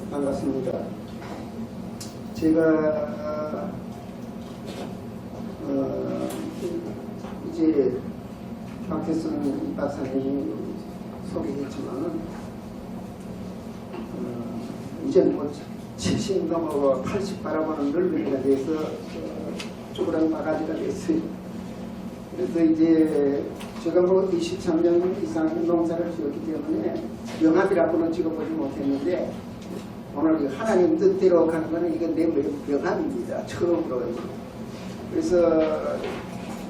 반갑습니다. 제가 이제 박태순 박사님이 소개했지만은 이제 뭐 70 넘어가 80 바라보는 늙은이가 돼서 쪼그랑 바가지가 됐어요. 그래서 이제 제가 뭐 23년 이상 농사를 지었기 때문에 명함이라고는 찍어보지 못했는데 오늘 하나님 뜻대로 가는 거는 이건 내 명함입니다. 처음으로. 그래서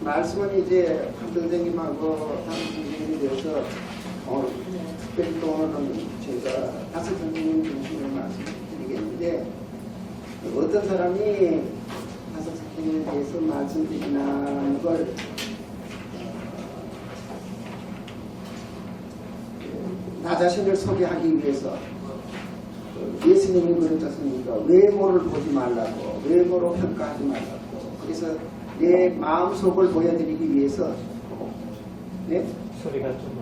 말씀은 이제 한 선생님하고 다른 선생님에 대해서 특별히 또 오늘은 제가 다섯 선생님 중심으로 말씀드리겠는데 어떤 사람이 다섯 선생님에 대해서 말씀드리는 걸 나 자신을 소개하기 위해서 예수님이 그랬지 않습니까? 외모를 보지 말라고, 외모로 평가하지 말라고. 그래서 내 마음속을 보여드리기 위해서 네? 소리가 좀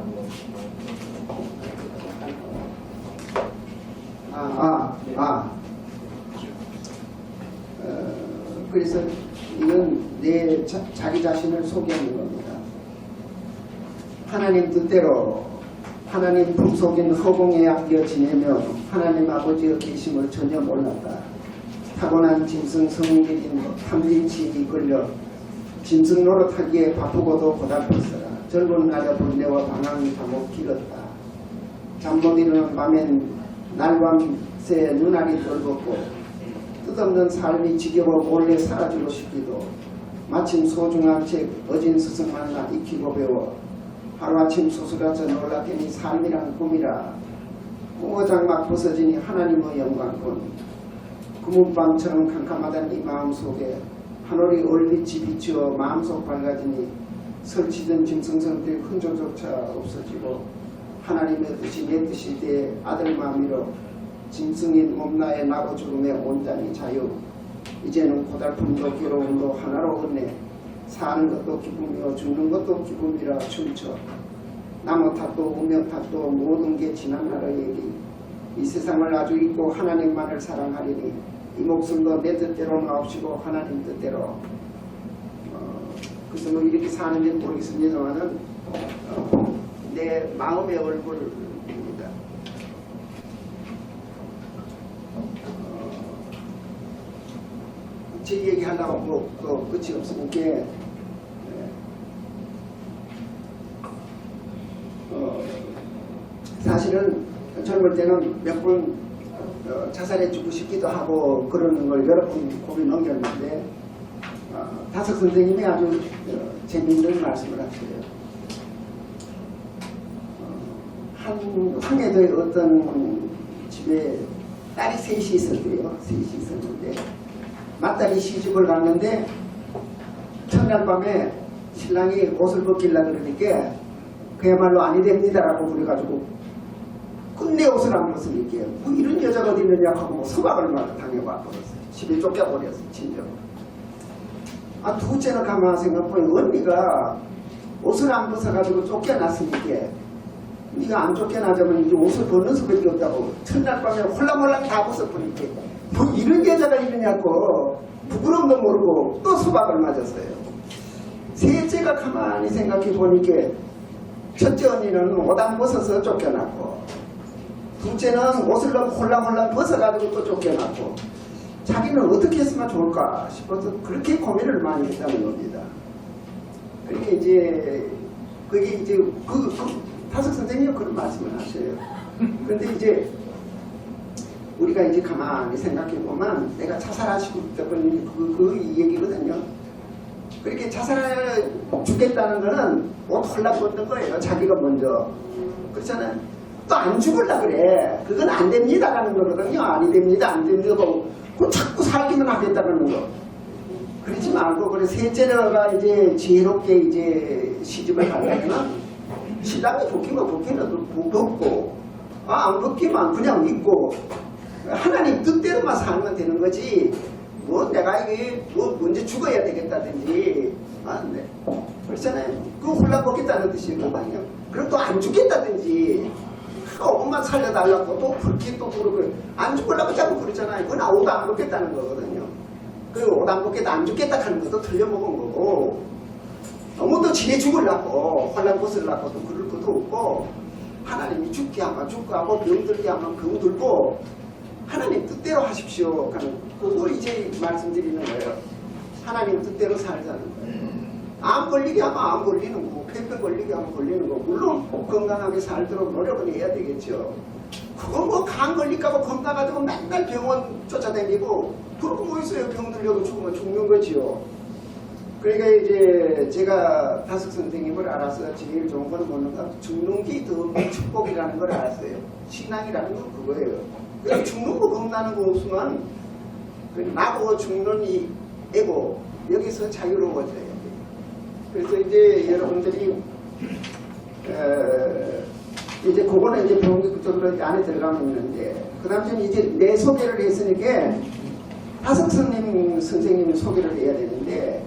그래서 이건 내 자기 자신을 소개하는 겁니다. 하나님 뜻대로 하나님 품속인 허공에 아껴 지내며 하나님 아버지의 계심을 전혀 몰랐다. 타고난 짐승 성질인 탐진치 이끌려 짐승 노릇하기에 바쁘고도 고달팠어라. 젊은 날에 번뇌와 방황이 감옥 길었다. 잠 못 이루는 밤엔 날밤새 눈알이 떨궜고 뜻없는 삶이 지겨워 몰래 사라지고 싶기도 마침 소중한 책 어진 스승 만나 익히고 배워 하루아침 소수라져 놀랐더니 삶이란 꿈이라 꿈어장막 벗어지니 하나님의 영광뿐. 구문방처럼 캄캄하던 이 마음속에 하늘이 얼빛이 비추어 마음속 밝아지니 설치던 짐승성들 흔적조차 없어지고 하나님의 뜻이 내 뜻이 돼 아들 마음이로 짐승인 몸나의 나고 죽음의 온전히 자유. 이제는 고달픔도 괴로움도 하나로 얻네. 사는 것도 기쁨이요 죽는 것도 기쁨이라 춤춰. 나무 탓도 운명 탓도 모든 게 지난 날의 얘기. 이 세상을 아주 잊고 하나님만을 사랑하리니 이 목숨도 내 뜻대로는 없이고 하나님 뜻대로. 그래서 뭐 이렇게 사는지 모르겠습니다만은 내 마음의 얼굴입니다. 제 얘기하려고 뭐 또 끝이 없으니까 사실은 젊을 때는 몇 번 자살해 주고 싶기도 하고 그러는 걸 여러 번 고민 넘겼는데 다섯 선생님이 아주 재미있는 말씀을 하세요. 한 황해도의 어떤 집에 딸이 셋이 있었대요. 셋이 있었는데 맏딸이 시집을 갔는데 첫날 밤에 신랑이 옷을 벗기려고 그러니까 그야말로 아니 됩니다라고 그래가지고 끝내 옷을 안 벗으니까 뭐 이런 여자가 어디 있느냐 하고 서박을 당해봐 버렸어요. 집에 쫓겨버렸어요. 진짜로. 둘째는 가만 생각해보니 언니가 옷을 안 벗어가지고 쫓겨났으니까 네가 안 쫓겨나자면 이제 옷을 벗는 수밖에 없다고 첫날 밤에 홀랑홀랑 다 벗어버리니까 뭐 이런 여자가 있느냐고 부끄러움도 모르고 또 수박을 맞았어요. 셋째가 가만히 생각해 보니까 첫째 언니는 옷 안 벗어서 쫓겨났고 둘째는 옷을 너무 홀랑홀랑 벗어가지고 또 쫓겨났고 자기는 어떻게 했으면 좋을까 싶어서 그렇게 고민을 많이 했다는 겁니다. 그러니까 이제 그게 이제 다섯 선생님이 그런 말씀을 하셔요. 그런데 이제 우리가 이제 가만히 생각해보면 내가 자살하시고 있다는 그 얘기거든요. 그렇게 자살을 죽겠다는 거는 옷 홀랑 벗는 거예요. 자기가 먼저. 그렇잖아요. 또 안 죽을라 그래. 그건 안 됩니다라는 거거든요. 아니 됩니다. 안 됩니다. 그럼 자꾸 살기만 하겠다는 거. 그러지 말고 그래 셋째가 이제 지혜롭게 이제 시집을 가려면 신랑이 벗기면 벗고 안 벗기면 그냥 입고 하나님 뜻대로만 살면 되는 거지. 뭐 내가 이게 뭐 먼저 죽어야 되겠다든지 네. 그렇잖아요. 그거 홀랑 벗겠다는 뜻이거든요. 그럼 또 안 죽겠다든지 엄마 살려달라고 또 그렇게 또 그러고 안 죽으려고 자꾸 그러잖아요. 그건 옷 안 벗겠다는 거거든요. 그리고 옷 안 벗겠다 안 죽겠다 하는 것도 틀려먹은 거고 너무 또 지내 죽으려고 혼란 벗으려고 또 그럴 것도 없고 하나님이 죽게 하면 죽고 하고 병들게 하면 병들고 하나님 뜻대로 하십시오 하는 그걸 이제 말씀드리는 거예요. 하나님 뜻대로 살자는 거예요. 암 걸리게 하면 암 걸리는 거고 폐병 걸리게 하면 걸리는 거고 물론 건강하게 살도록 노력은 해야 되겠죠. 그건 뭐 간 걸릴까봐 건강하다고 맨날 병원 쫓아다니고 그러고 뭐 있어요. 병 들려도 죽으면 죽는 거지요. 그러니까 이제 제가 다섯 선생님을 알아서 제일 좋은 거는 뭐는가 죽는 게 더 축복이라는 걸 알았어요. 신앙이라는 건 그거예요. 그냥 죽는 거 겁나는 거 없으면 나보고 죽는 이 애고 여기서 자유로워져야 돼요. 그래서 이제 여러분들이 이제 그거는 이제 병기 그쪽으로 안에 들어가면 있는데 그 다음에 이제 내 소개를 했으니까 다섯 선생님 소개를 해야 되는데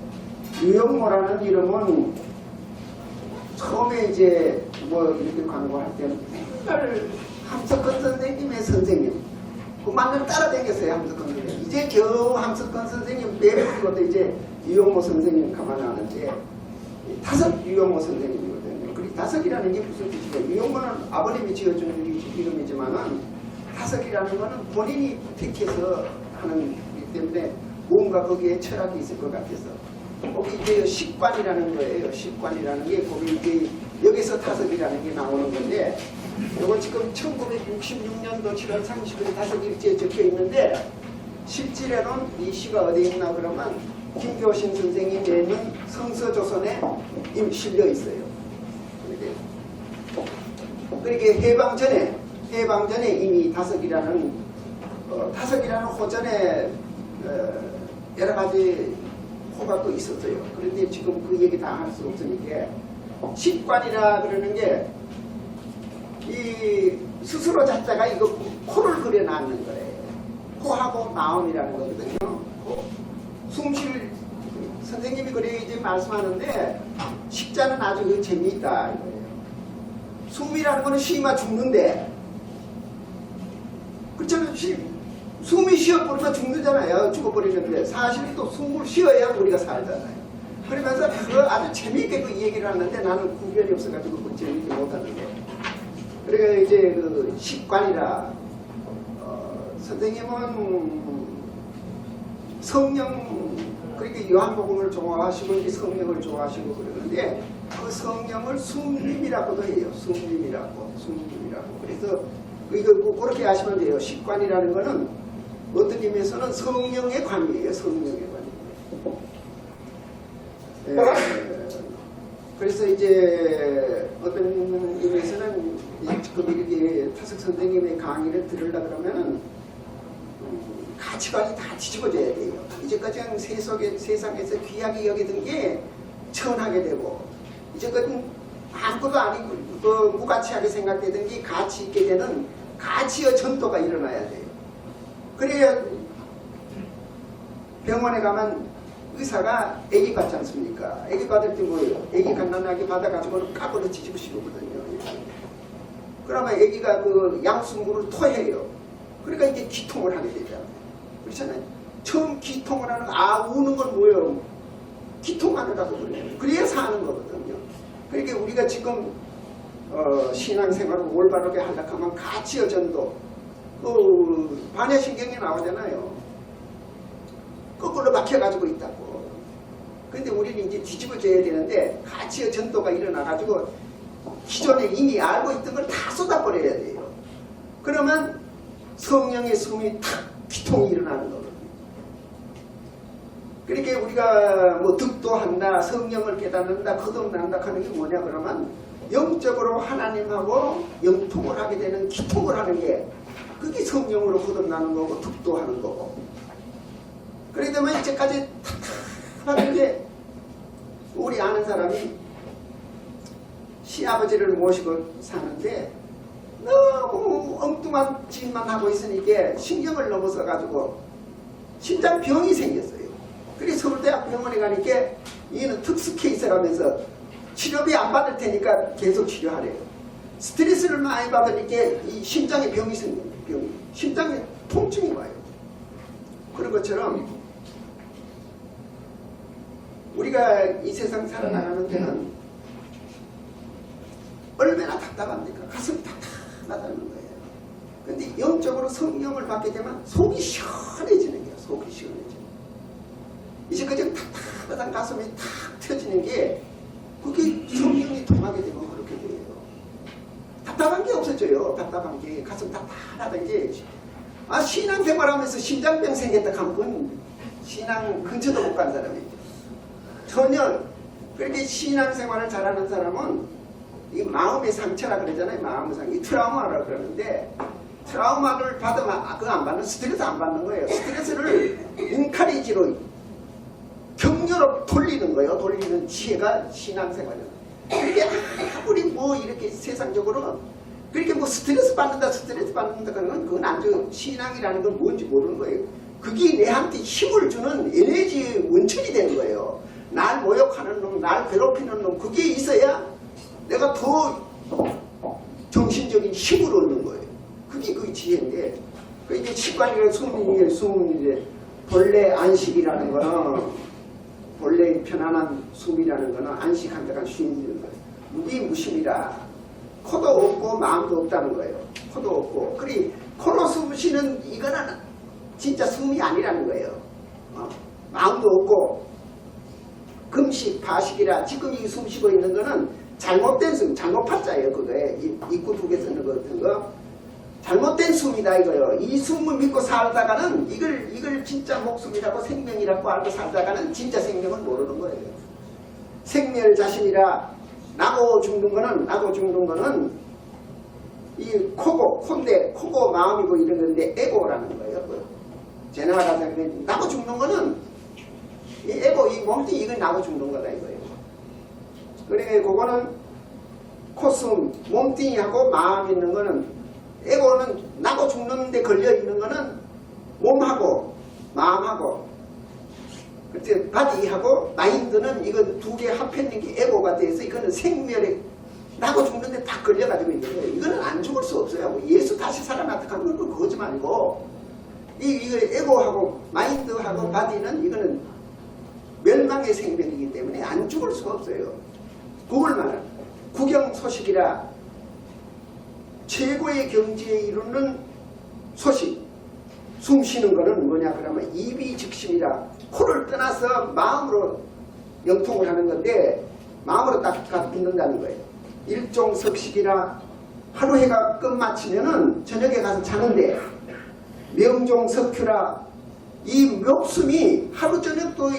유영모라는 이름은 처음에 이제 뭐 이렇게 광고할 때는 맨날 함석헌 선생님의 선생님 그 만날 따라다녔어요. 함석헌 선생님 이제 겨우 함석헌 선생님 빼는 것도 이제 유영모 선생님 가만하는데 다섯 유영모 선생님이거든요. 그리고 다섯이라는 게 무슨 뜻이에요? 유영모는 아버님이 지어주는 이름이지만은 다섯이라는 거는 본인이 택해서 하는 거기 때문에 뭔가 거기에 철학이 있을 것 같아서 거기 이제 식관이라는 거예요. 식관이라는 게 거기 이제 여기서 다섯이라는 게 나오는 건데 이거 지금 1966년도 7월 30일 다섯일지에 적혀 있는데 실제로는 이 시가 어디에 있나 그러면 김교신 선생이 내는 성서조선에 이미 실려 있어요. 그러니까 해방 전에 이미 다섯이라는 호전에 여러 가지 호가 또 있었어요. 그런데 지금 그 얘기 다 할 수 없으니까 식관이라 그러는 게 이 스스로 자자가 이거 코를 그려놨는 거예요. 코하고 마음이라는 거거든요. 숨쉴 선생님이 그래 이제 말씀하는데 식자는 아주 재미있다 이거예요. 숨이라는 거는 쉬면 죽는데 그렇잖아요. 숨이 쉬어버리면 죽는잖아요. 죽어버리는데 사실은 또 숨을 쉬어야 우리가 살잖아요. 그러면서 그 아주 재미있게 그 얘기를 하는데 나는 구별이 없어가지고 그 재미있게 못하는데 그러니까 이제 그 식관이라 선생님은 성령 그러니까 요한복음을 좋아하시고 이 성령을 좋아하시고 그러는데 그 성령을 숭림이라고도 해요. 숭림이라고. 그래서 이거 그렇게 아시면 돼요. 식관이라는 거는 어떤 의미에서는 성령의 관이에요. 성령의 관. 그래서 이제 어떤 의미에서는 지금 이렇게 타석 선생님의 강의를 들으려 그러면은 가치관이 다 뒤집어져야 돼요. 이제까지 세상에서 귀하게 여기던 게 천하게 되고 이제까지 아무것도 아니고 그 무가치하게 생각되던 게 가치 있게 되는 가치의 전도가 일어나야 돼요. 그래야 병원에 가면 의사가 애기 받지 않습니까? 애기 받을 때 뭐예요? 애기 갓난아기 받아가지고는 까불어 뒤집어 씌우거든요. 그러면 애기가 그 양수물을 토해요. 그러니까 이제 기통을 하게 되잖아요. 그렇잖아요. 처음 기통을 하는 우는 건 뭐예요? 기통하느라고 그래요. 그래야 사는 거거든요. 그러니까 우리가 지금 신앙생활을 올바르게 하려고 하면 가치의 전도 반야신경에 나오잖아요. 거꾸로 막혀가지고 있다고. 근데 우리는 이제 뒤집어져야 되는데 가치의 전도가 일어나가지고 기존에 이미 알고 있던 걸 다 쏟아버려야 돼요. 그러면 성령의 숨이 탁 기통이 일어나는 거거든요. 그러니까 우리가 뭐 득도한다, 성령을 깨닫는다, 거듭난다 하는 게 뭐냐 그러면 영적으로 하나님하고 영통을 하게 되는 기통을 하는 게 그게 성령으로 거듭나는 거고 득도하는 거고. 그러기 때문에 이제까지 탁탁하는데 우리 아는 사람이 시아버지를 모시고 사는데 너무 엉뚱한 짓만 하고 있으니까 신경을 넘어서 가지고 심장병이 생겼어요. 그래서 서울대학 병원에 가니까 얘는 특수 케이스라면서 치료비 안 받을 테니까 계속 치료하래요. 스트레스를 많이 받으니까 이 심장에 병이 생겨요. 병이. 심장에 통증이 와요. 그런 것처럼 우리가 이 세상 살아나가는 데는 얼마나 답답합니까? 가슴이 답답하다는 거예요. 근데 영적으로 성령을 받게 되면 속이 시원해지는 거예요. 속이 시원해지는. 이제 그저 답답하단 가슴이 탁 터지는 게 그게 성령이 통하게 되면 그렇게 돼요. 답답한 게 없어져요. 답답한 게 가슴 답답하던 게 신앙생활하면서 심장병 생겼다 하면 그건 신앙 근처도 못 간 사람이죠. 전혀 그렇게 신앙생활을 잘하는 사람은 이 마음의 상처라 그러잖아요. 마음의 상처, 이 트라우마라 그러는데 트라우마를 받으면 그거 안 받는 스트레스 안 받는 거예요. 스트레스를 인카리지로 격려로 돌리는 거예요. 돌리는 지혜가 신앙생활이에요. 그렇게 아무리 뭐 이렇게 세상적으로 그렇게 뭐 스트레스 받는다 그러면 그건 아주 신앙이라는 건 뭔지 모르는 거예요. 그게 내한테 힘을 주는 에너지 원천이 되는 거예요. 날 모욕하는 놈, 날 괴롭히는 놈, 그게 있어야 내가 더 정신적인 힘을 얻는 거예요. 그게 그 지혜인데, 이게 식관이라는 숨이 본래 안식이라는 거는, 본래 편안한 숨이라는 거는 안식한 데가 쉬는 거예요. 무비무심이라. 코도 없고 마음도 없다는 거예요. 코도 없고. 그리 코로 숨 쉬는 이거는 진짜 숨이 아니라는 거예요. 마음도 없고. 금식, 파식이라 지금 이 숨 쉬고 있는 거는 잘못된 숨, 잘못파자예요. 그거에 입구 두 개 쓰는 거 같은 거. 잘못된 숨이다 이거요. 이 숨을 믿고 살다가는 이걸 진짜 목숨이라고 생명이라고 알고 살다가는 진짜 생명을 모르는 거예요. 생멸 자신이라 나고 죽는 거는 이 코고 마음이고 이런 건데 에고라는 거예요. 제나가 나고 죽는 거는 이 에고, 이 몸뚱이 이건 나고 죽는 거다 이거예요. 그래 그거는 코숨, 몸뚱이하고 마음 있는 거는 에고는 나고 죽는데 걸려 있는 거는 몸하고 마음하고 그때 바디하고 마인드는 이거 두 개 합했는 게 에고가 돼서 이거는 생멸에 나고 죽는데 딱 걸려가지고 있는 거예요. 이거는 안 죽을 수 없어요. 예수 다시 살아났다 하면 그건 거짓말이고 이거 에고하고 마인드하고 바디는 이거는 멸망의 생명이기 때문에 안 죽을 수가 없어요. 그걸 말하는 구경소식이라 최고의 경지에 이르는 소식. 숨 쉬는 거는 뭐냐 그러면 입이 즉심이라 코를 떠나서 마음으로 영통을 하는 건데 마음으로 딱 붙는다는 거예요. 일종 석식이라 하루 해가 끝마치면은 저녁에 가서 자는데 명종 석큐라 이 목숨이 하루 저녁도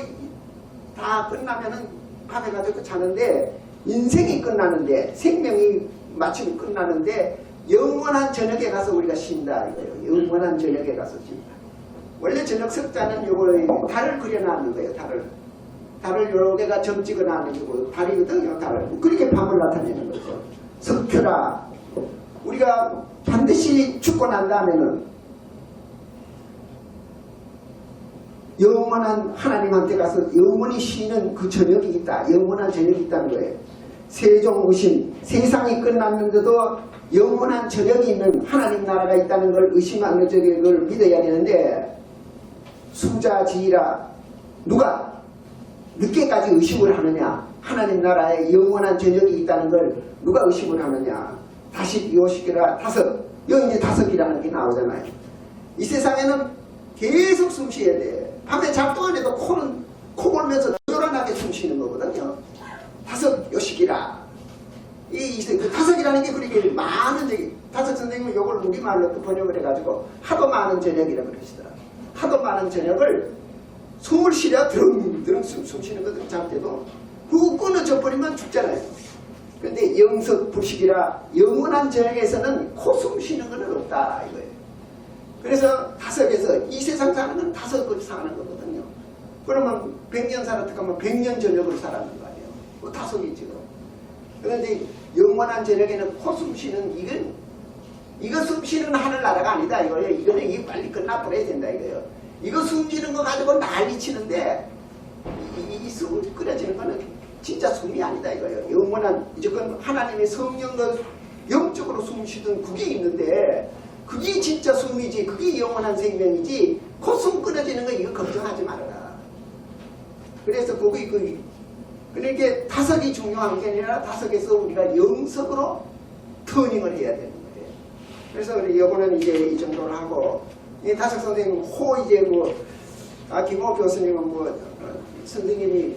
다 끝나면은 밤에 가서 자는데 인생이 끝나는데 생명이 마침 끝나는데 영원한 저녁에 가서 우리가 쉰다 이거예요. 영원한 저녁에 가서 쉰다. 원래 저녁 석자는 요거 달을 그려놨는 거예요. 달을 여러 개가 점 찍어놨는 거고 달이거든요. 달을 그렇게 밤을 나타내는 거죠. 석표라 우리가 반드시 죽고 난 다음에는 영원한 하나님한테 가서 영원히 쉬는 그 저녁이 있다. 영원한 저녁이 있다는 거예요. 세종의심 세상이 끝났는데도 영원한 저녁이 있는 하나님 나라가 있다는 걸 의심하는 걸 믿어야 되는데 수자지이라 누가 늦게까지 의심을 하느냐. 하나님 나라에 영원한 저녁이 있다는 걸 누가 의심을 하느냐. 다시 요식이라 여기 이제 다섯이라는 게 나오잖아요. 이 세상에는 계속 숨 쉬어야 돼. 밤에 잘 동안 해도 코 골면서 요란하게 숨 쉬는 거거든요. 다섯 요식이라. 그 다섯이라는 게 그렇게 많은 저기 다섯 선생님은 요걸 우리말로 또 번역을 해가지고 하도 많은 저녁이라고 그러시더라고요. 하도 많은 저녁을 숨을 쉬려 드렁드렁 숨 쉬는 거든 잘 때도 그거 끊어져 버리면 죽잖아요. 근데 영석불식이라 영원한 저녁에서는 코 숨 쉬는 건 없다 이거예요. 그래서 다섯에서 이 세상 사는 건 다섯을 사는 거거든요. 그러면 100년 살았다 하면 100년 저녁을 살았는 거 아니에요. 그 다섯이지. 그런데 영원한 저녁에는 코 숨 쉬는 이거 숨 쉬는 하늘나라가 아니다 이거예요. 이거는 이게 빨리 끝나버려야 된다 이거예요. 이거 숨 쉬는 거 가지고 난리 치는데 이 숨을 끓여지는 거는 진짜 숨이 아니다 이거예요. 영원한 무조건 하나님의 성령과 영적으로 숨 쉬던 그게 있는데 그게 진짜 숨이지, 그게 영원한 생명이지, 그 숨 끊어지는 거 이거 걱정하지 말아라. 그래서 거기 그러니까 다섯이 중요한 게 아니라 다섯에서 우리가 영석으로 터닝을 해야 되는 거예요. 그래서 우리 요거는 이제 이 정도로 하고, 이 다섯 선생님 호 이제 김호 교수님은 선생님이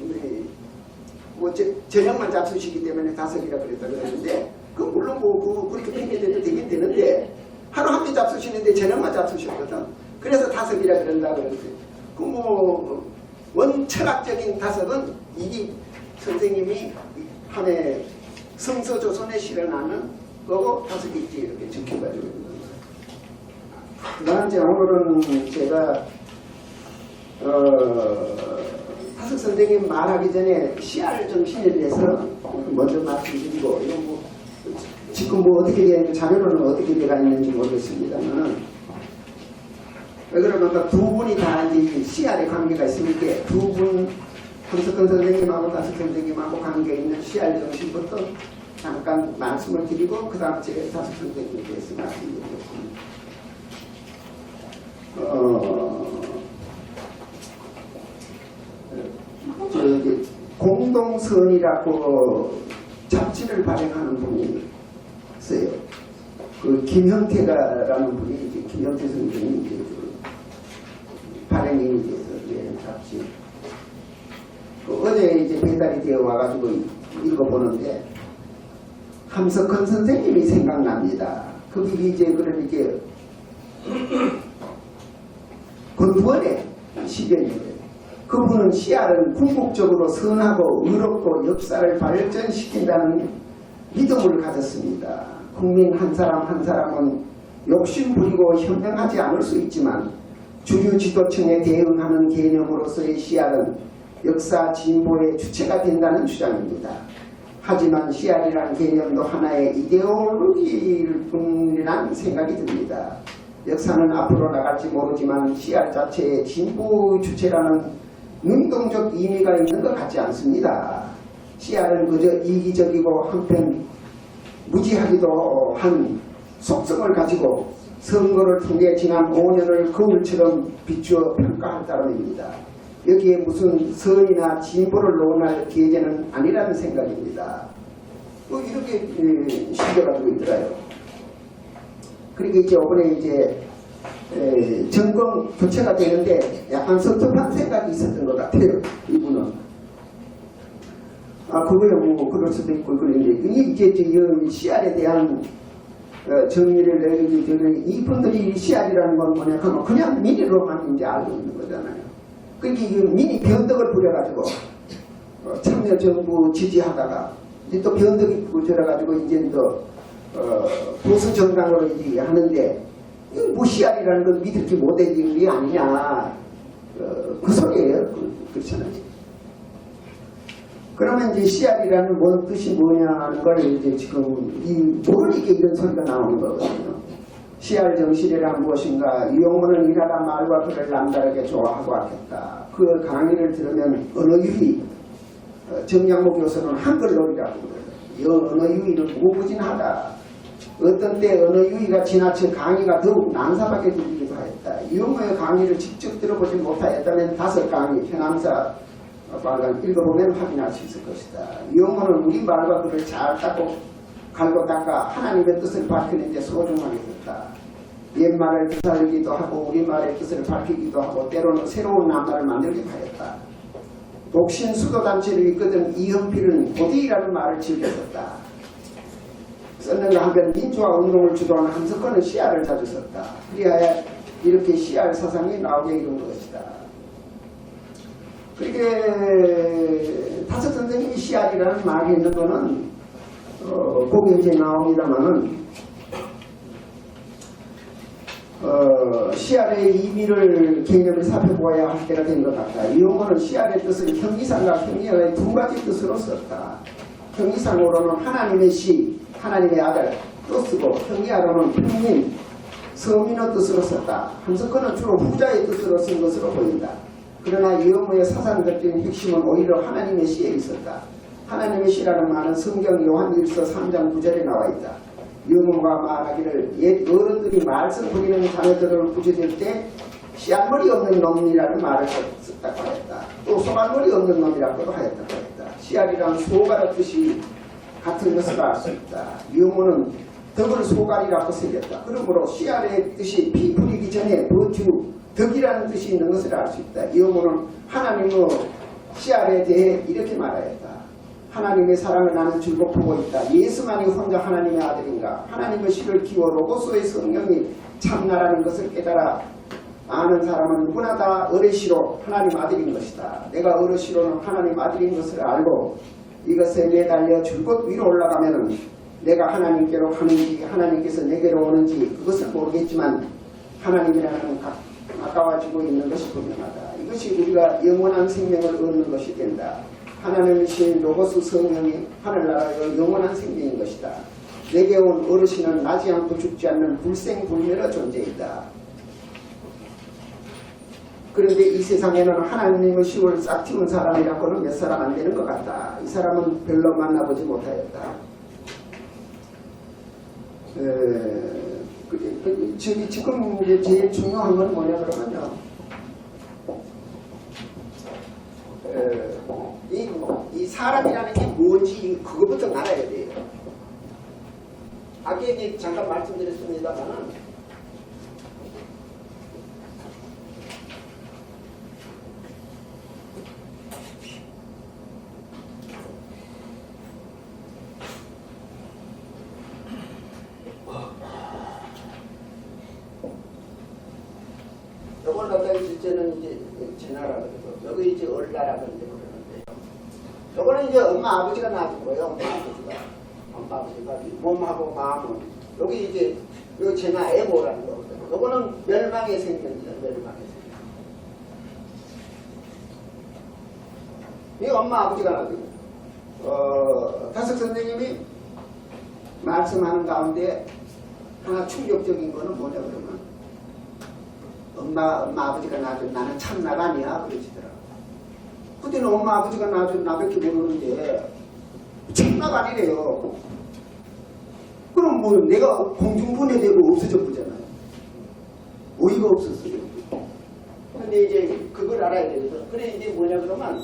저녁만 잡수시기 때문에 다섯이라 그랬다 그랬는데, 물론 그렇게 핑계대도 되긴 되는데, 하루 한 번 잡수시는데 저녁만 잡수셨거든. 그래서 다섯이라 그런다 그랬어요. 원철학적인 다섯은 이게 선생님이 함에 성서조선에 실현하는 거고 다섯 개지 이렇게 적혀가지고 있는 거예요. 그다음 이제 오늘은 제가 다섯 선생님 말하기 전에 씨알 정신에 대해서 먼저 말씀드리고, 이거 지금 어떻게 자료로는 어떻게 돼가 있는지 모르겠습니다만, 왜 그러면 두 분이 다 이제 씨알의 관계가 있으니까 두 분, 황석근 선생님하고 다섯 선생님하고 관계 있는 씨알 정신부터 잠깐 말씀을 드리고, 그 다음 제가 다섯 선생님에 대해서 말씀드리겠습니다. 공동선이라고 잡지를 발행하는 분이 있어요. 김형태라는 분이 김형태 선생님이 발행이 된 잡지. 어제 이제 배달이 되어 와가지고 읽어보는데 함석헌 선생님이 생각납니다. 그분이 이제 그러니까 건두원에 10여 년에 그분은 씨알은 궁극적으로 선하고 의롭고 역사를 발전시킨다는 믿음을 가졌습니다. 국민 한 사람 한 사람은 욕심부리고 현명하지 않을 수 있지만 주류 지도층에 대응하는 개념으로서의 씨알은 역사 진보의 주체가 된다는 주장입니다. 하지만 씨알이라는 개념도 하나의 이데올로기일 뿐이라는 생각이 듭니다. 역사는 앞으로 나갈지 모르지만 씨알 자체의 진보 주체라는 능동적 의미가 있는 것 같지 않습니다. 씨알은 그저 이기적이고 한편 무지하기도 한 속성을 가지고 선거를 통해 지난 5년을 거울처럼 비추어 평가할 따름입니다. 여기에 무슨 선이나 진보를 논할 계제는 아니라는 생각입니다. 이렇게 실려가지고 있더라요. 그러니까 이제 이번에 이제 정권 교체가 되는데 약간 섭섭한 생각이 있었던 것 같아요. 이분은. 그거야 그럴 수도 있고, 그런데 이제 이 씨알에 대한 정의를 내리기 전에 이분들이 씨알이라는 건 뭐냐 하면 그냥 미니로만 이제 알고 있는 거잖아요. 그러니까 이 미니 변덕을 부려가지고 참여정부 지지하다가 이제 또 변덕이 부려가지고 이제 또 보수 정당으로 이제 하는데, 뭐 씨알이라는 건 믿을지 못해지는 게 아니냐, 그 소리예요. 그렇잖아요. 그러면 이제 씨알이라는 뭔 뜻이 뭐냐 하는 걸 이제 지금 모르니까 이런 소리가 나오는 거거든요. 씨알 정신이란 무엇인가? 이용문은 일하다 말과 글을 남다르게 좋아하고 하겠다. 그 강의를 들으면 언어유희, 정양모 교수는 한글놀이라고 그래요. 이 언어유희는 무궁무진하다. 어떤 때 언어유희가 지나쳐 강의가 더욱 난사하게 들리기도 하였다. 이용모의 강의를 직접 들어보지 못하였다면 5강의 현황사 말을 읽어보면 확인할 수 있을 것이다. 이용모는 우리말과 글을 잘 갈고 닦아 하나님의 뜻을 밝히는 데 소중하게 됐다. 옛말을 되살리기도 하고 우리말의 뜻을 밝히기도 하고 때로는 새로운 낱말을 만들기도 하였다. 독신 수도단체를 이끄던 이현필은 고대이라는 말을 즐겼었다. 썼는가 하면 민주화 운동을 주도하는 함석헌은 씨알을 자주 썼다. 그리하여 이렇게 씨알 사상이 나오게 이룬 것이다. 그렇게 다섯 선생님이 씨알이라는 말이 있는 거는 거기 이제 나옵니다만은 씨알의 의미를 개념을 살펴보아야 할 때가 된 것 같다. 이용호는 씨알의 뜻을 형이상과 형이의 두 가지 뜻으로 썼다. 형이상으로는 하나님의 씨, 하나님의 아들 또 쓰고, 형이하로는 평민, 서민의 뜻으로 썼다. 함석헌은 주로 후자의 뜻으로 쓴 것으로 보인다. 그러나 이용호의 사상적인 핵심은 오히려 하나님의 씨에 있었다. 하나님의 씨라는 말은 성경 요한 1서 3장 9절에 나와 있다. 영어가 말하기를 옛 어른들이 말씀 부리는 자녀들을 구제될 때 씨앗머리 없는 놈이라는 말을 썼다고 하였다. 또 소갈머리 없는 놈이라고도 하였다고 하였다. 씨앗이란 소갈의 뜻이 같은 것을 알 수 있다. 영어는 덕을 소갈이라고 새겼다. 그러므로 씨앗의 뜻이 피 뿌리기 전에 버주 덕이라는 뜻이 있는 것을 알 수 있다. 영어는 하나님의 씨앗에 대해 이렇게 말하였다. 하나님의 사랑을 나는 줄곧 보고 있다. 예수만이 혼자 하나님의 아들인가? 하나님의 씨를 키워 로고스의 성령이 참나라는 것을 깨달아 아는 사람은 누구나 다 어르시로 하나님 아들인 것이다. 내가 어르시로는 하나님 아들인 것을 알고 이것에 매달려 줄곧 위로 올라가면은 내가 하나님께로 가는지 하나님께서 내게로 오는지 그것을 모르겠지만 하나님이라는 가까워지고 있는 것이 분명하다. 이것이 우리가 영원한 생명을 얻는 것이 된다. 하나님이신 로고스 성령이 하늘나라의 영원한 생명인 것이다. 내게 온 어르신은 나지 않고 죽지 않는 불생불멸의 존재이다. 그런데 이 세상에는 하나님의 시골을 싹 틔운 사람이라고는 몇 사람 안 되는 것 같다. 이 사람은 별로 만나보지 못하였다. 지금 이제 제일 중요한 건 뭐냐 그러면요. 이 사람이라는 게 뭔지 그거부터 알아야 돼요. 아까 이제 잠깐 말씀드렸습니다만은 요걸 갖다 실제는 이제 제나라 그러고 여기 이제 얼라라 그러는데 요거는 이제 엄마 아버지가 놔준 거예요. 엄마 아버지가 몸하고 마음은 여기 이제 요 제나 애모라는 거거든요. 요거는 멸망의 생명이다. 멸망의 생명. 이 엄마 아버지가 놔준 거예요. 다섯 선생님이 말씀하는 가운데 하나 충격적인 거는 뭐냐 그러면 엄마 아버지가 낳아준 나는 참나가 아니야 그러시더라. 그때는 엄마 아버지가 낳아준 나밖에 모르는데 참나가 아니래요. 그럼 뭐 내가 공중분해되고 없어져 보잖아요. 어이가 없었어요. 근데 이제 그걸 알아야 되거든. 그래 이제 뭐냐 그러면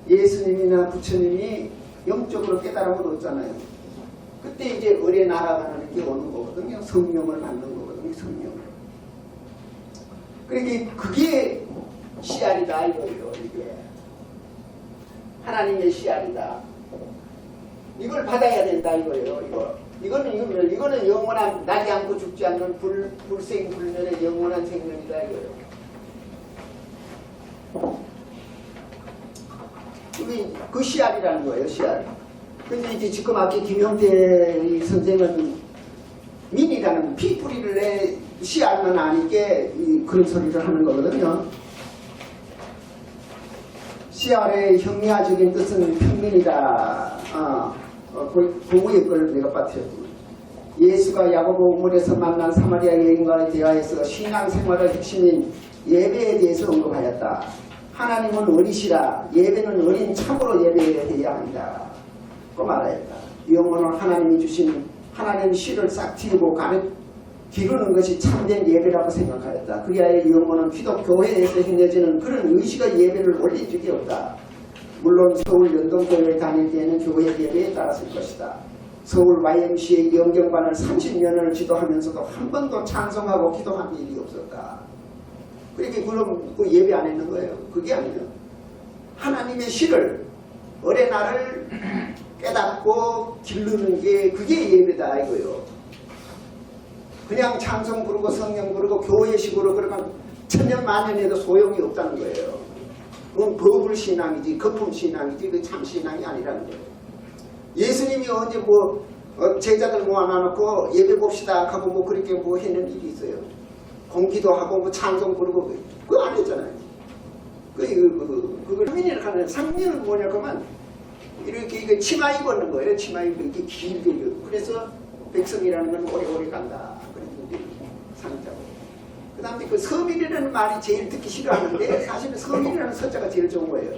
예수님이나 부처님이 영적으로 깨달음을 얻잖아요. 그때 이제 어뢰 날아가는 게 오는 거거든요. 성령을 받는 거거든요. 성령을. 그러니까 그게 씨알이다 이거예요. 이게 하나님의 씨알이다. 이걸 받아야 된다 이거예요. 이거는 영원한 나지 않고 죽지 않는 불생불멸의 영원한 생명이다 이거예요. 이게 그 씨알이라는 거예요. 씨알. 근데 이제 지금 아까 김용태 선생은 민이라는 피 뿌리를 내 씨알만 아니게 그런 소리를 하는 거거든요. 씨알의 형리화적인 뜻은 평민이다. 고우의 걸 내가 빠뜨렸구나. 예수가 야고보 우물에서 만난 사마리아 여인과의 대화에서 신앙생활의 핵심인 예배에 대해서 언급하였다. 하나님은 어리시라. 예배는 어린 참으로 예배해야 한다. 그 말하였다. 영혼은 하나님이 주신 하나님 씨를 싹 틔우고 기르는 것이 참된 예배라고 생각하였다. 그리하여 영혼은 기독교회에서 행해지는 그런 의식의 예배를 올린 적이 없다. 물론 서울 연동교회에 다닐 때에는 교회 예배에 따랐을 것이다. 서울 YMCA 영경반을 30년을 지도하면서도 한 번도 찬송하고 기도한 일이 없었다. 그러니까 그럼 그 예배 안 했는 거예요. 그게 아니에요. 하나님의 씨를 어린 날을 깨닫고 기르는 게 그게 예배다 이거예요. 그냥 찬송 부르고 성령 부르고 교회식으로 그러면 천년만년에도 소용이 없다는 거예요. 그건 버블 신앙이지 거품 신앙이지 그 참 신앙이 아니라는 거예요. 예수님이 언제 제자들 모아놔놓고 예배 봅시다 하고 뭐 그렇게 뭐 했는 일이 있어요. 공기도 하고 뭐 찬송 부르고 그거 안 했잖아요. 그걸 상민이라고 하는 상민은 뭐냐 그러면 이렇게 이거 치마 입었는 거예요. 치마 입고 이렇게 길게 그래서 백성이라는 건 오래오래 간다. 그랬는데 상자고. 그 다음에 그 서민이라는 말이 제일 듣기 싫어하는데 사실은 서민이라는 서자가 제일 좋은 거예요.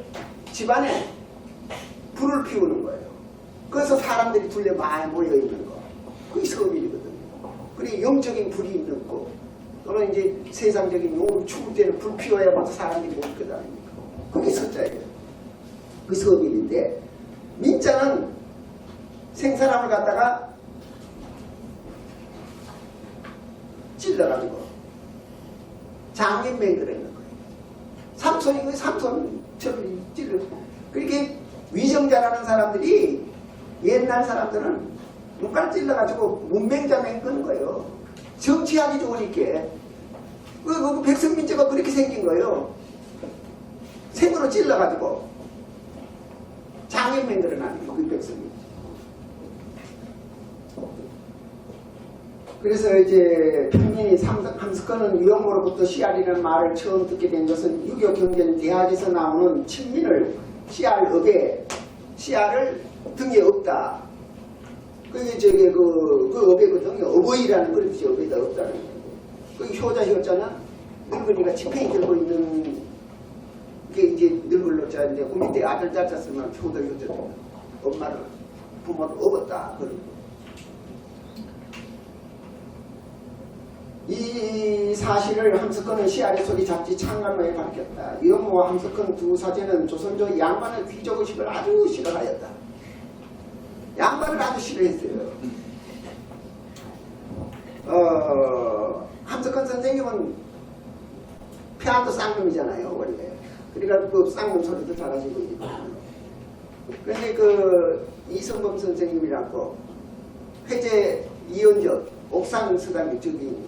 집안에 불을 피우는 거예요. 그래서 사람들이 둘레 많이 모여있는 거. 그게 성일이거든요. 그리고 영적인 불이 있는 거 또는 이제 세상적인 용 죽을 때는 불 피워야만 사람들이 못 있거든 아닙니까? 그게 서자예요. 그 성일인데 민자는 생사람을 갖다가 찔러가지고 장인맹 그랬는 거예요. 삼손이 삼손처럼 찔러. 그렇게 위정자라는 사람들이 옛날 사람들은 눈깔 찔러가지고 문맹자맹 끄는 거예요. 정치하기 좋으니까. 그 백성민자가 그렇게 생긴 거예요. 생으로 찔러가지고 장인맹 그러나는 그 백성민자. 그래서 이제 평민이 함스커는 유영모로부터 씨알이라는 말을 처음 듣게 된 것은 유교 경전 대학에서 나오는 친민을 씨알업에 씨알을 등에 업다. 그게 저기 그 업이거든요. 어버이라는 걸 뜻이 업에다 업다는 거고. 그 효자였잖아. 늙은이가 지팽이 들고 있는 게 이제 늙을 노자인데 그 밑에 아들 자랐으면 효자였잖아. 엄마를 부모를 업었다. 그러고. 이 사실을 함석헌은 씨알의 소리 잡지 창간호에 밝혔다. 유영모와 함석헌 두 사제는 조선조 양반의 귀족의식을 아주 싫어하였다. 양반을 아주 싫어했어요. 함석헌 선생님은 폐하도 쌍놈이잖아요 원래. 그러니까 그 쌍놈 소리도 잘하시고 있거든요. 그런데 그 이성범 선생님이라고 회제 이연적 옥상 서당이 저기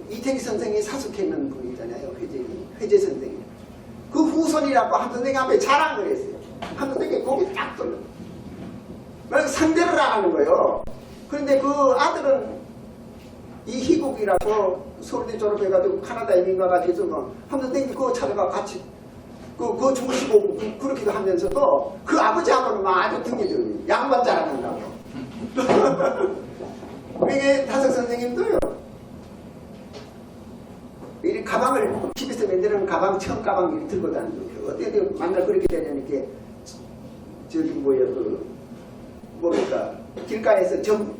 이태기 선생이 사숙했는 분이잖아요. 회제 선생님. 그 후손이라고 함 선생님 앞에 자랑을 했어요. 함 선생님이 고개 딱 돌려. 그래서 상대를 안 하는 거예요. 그런데 그 아들은 이희국이라고 서울대 졸업해가지고 카나다 이민 가가지고 함 선생님이 그거 찾아가 같이 그거 주무시고 그렇게도 하면서도 그 아버지하고는 아주 등이 들어요. 양반 자랑한다고. 이게 다석 선생님도요. 이 가방을 집에서 만드는 가방, 청 가방 이렇게 들고 다니는 거예요. 어떻게 만날 그렇게 되냐면 이렇게 저기 뭐랄까 길가에서 점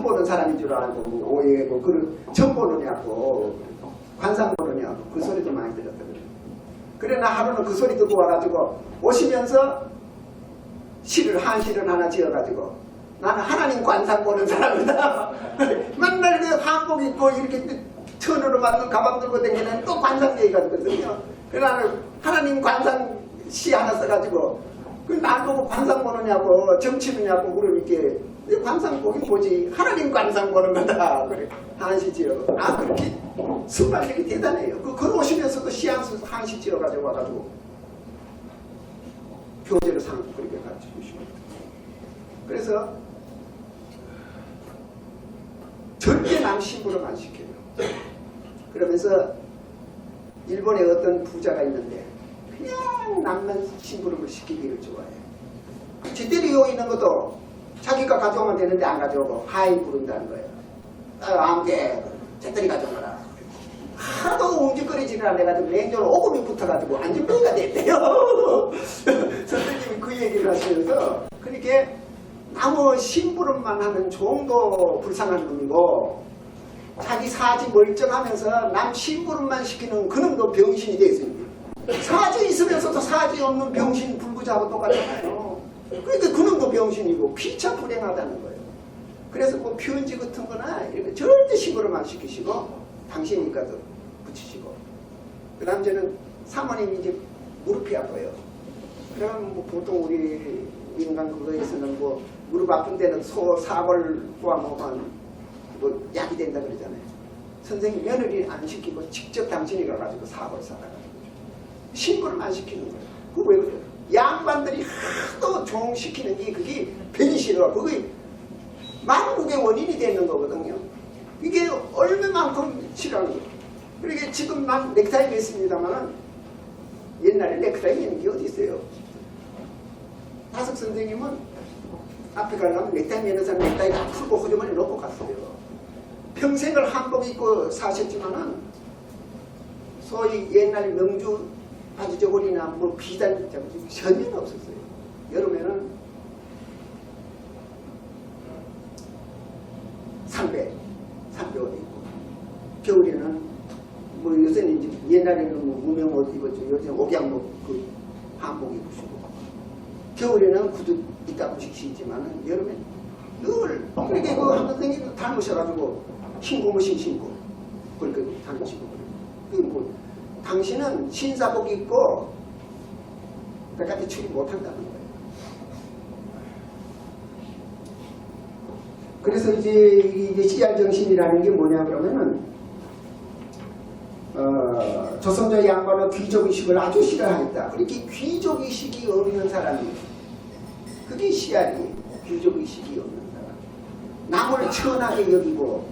보는 사람인 줄 알고 오해고 그런 점 보느냐고 관상 보느냐고 그 소리도 많이 들었거든요. 그러나 하루는 그 소리 듣고 와가지고 오시면서 한시를 하나 지어가지고 나는 하나님 관상 보는 사람이다. 맨날 그 한복 입고 이렇게 천으로 만든 가방 들고 다니는 또 관상 얘기거든요. 그래서 나는 하나님 관상 시 하나 써가지고 날 보고 관상 보느냐고 정치느냐고 그러니까 관상 보긴 보지 하나님 관상 보는 거다. 그래 한시 지어. 그렇게 순발력이 대단해요. 그 걸어오시면서도 시 한시 지어가지고 와가지고 교재를 상고 그렇게 가르쳐 주시고. 그래서 절대 남 심부름 안 시켜요. 그러면서 일본에 어떤 부자가 있는데 그냥 남만 심부름을 시키기를 좋아해요. 제대로 이용 있는 것도 자기가 가져오면 되는데 안 가져오고 하인 부른다는 거예요. 안돼 제대로 가져오라. 하도 웅직거리지를 않아가지고 냉장고에 오금이 붙어가지고 안전병이가 됐대요. 선생님이 그 얘기를 하시면서 그렇게 아무 심부름만 하는 종도 불쌍한 놈이고 자기 사지 멀쩡하면서 남 심부름만 시키는 그놈도 병신이 되어 있습니다. 사지 있으면서도 사지 없는 병신 불구자하고 똑같잖아요. 그러니까 그놈도 병신이고 피차 불행하다는 거예요. 그래서 뭐 편지 같은 거나 이렇게 절대 심부름 안 시키시고 당신이니까도 붙이시고 그 다음 저는 사모님이 이제 무릎이 아파요. 그럼 뭐 보통 우리 인간 그거에서는 뭐 무릎 아픈 데는 소, 사골과 뭐 약이 된다 그러잖아요. 선생님 며느리 안 시키고 직접 당신이 가가지고 사골 사다가 심부름 안 시키는 거예요. 그거 왜 그래요? 양반들이 하도 종시키는 게 그게 편히 싫어. 그게 만국의 원인이 되는 거거든요. 이게 얼마만큼 싫어하는 거예요. 그러니까 지금 난 넥타이 맸습니다만 옛날에 넥타이 매는 게 어디 있어요? 다석 선생님은 앞에 가려면 넥타이 매는 사람 넥타이 다 풀고 호주머니 놓고 갔어요. 평생을 한복 입고 사셨지만은 소위 옛날 명주 바지 저고리나 뭐 비단 전혀 없었어요. 여름에는 뭐 요새는 이제 옛날에는 뭐 무명 옷 입었죠. 요새 옥양복 그 한복 입으시고 겨울에는 구두 이따구씩 신지만은 여름에 늘 그렇게 그 한 선생님도 닮으셔가지고 흰 고무신 신고 그렇게 다니시고 그래. 뭐 당신은 신사복 입고 바깥에 출입 못한다는 거예요. 그래서 이제 CR 정신이라는 게 뭐냐 그러면은 조선조 양반은 귀족의식을 아주 싫어했다. 그렇게 귀족의식이 없는 사람이 그게 CR이에요. 귀족의식이 없는 사람. 남을 천하게 여기고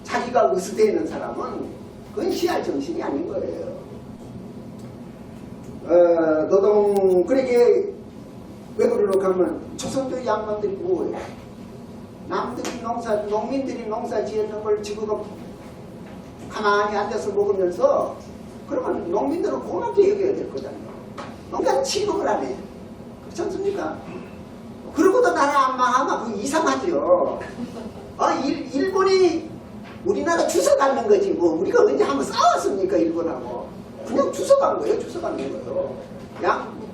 자기가 으스대는 사람은 그건 CR 정신이 아닌 거예요. 노동 그러게 왜 그러려고 하면 조선조 양반들이 뭐예요? 남들이 농민들이 농사 지었는 걸 지금 가만히 앉아서 먹으면서 그러면 농민들은 고맙게 여겨야 될 거잖아요. 농가 취급을 안 해. 그렇지 않습니까? 그러고도 나라 안 망하면 그거 이상하죠. 일본이 우리나라 주워가는 거지 뭐 우리가 언제 한번 싸웠습니까 일본하고. 그냥 주워간 거예요. 주워가는 거예요.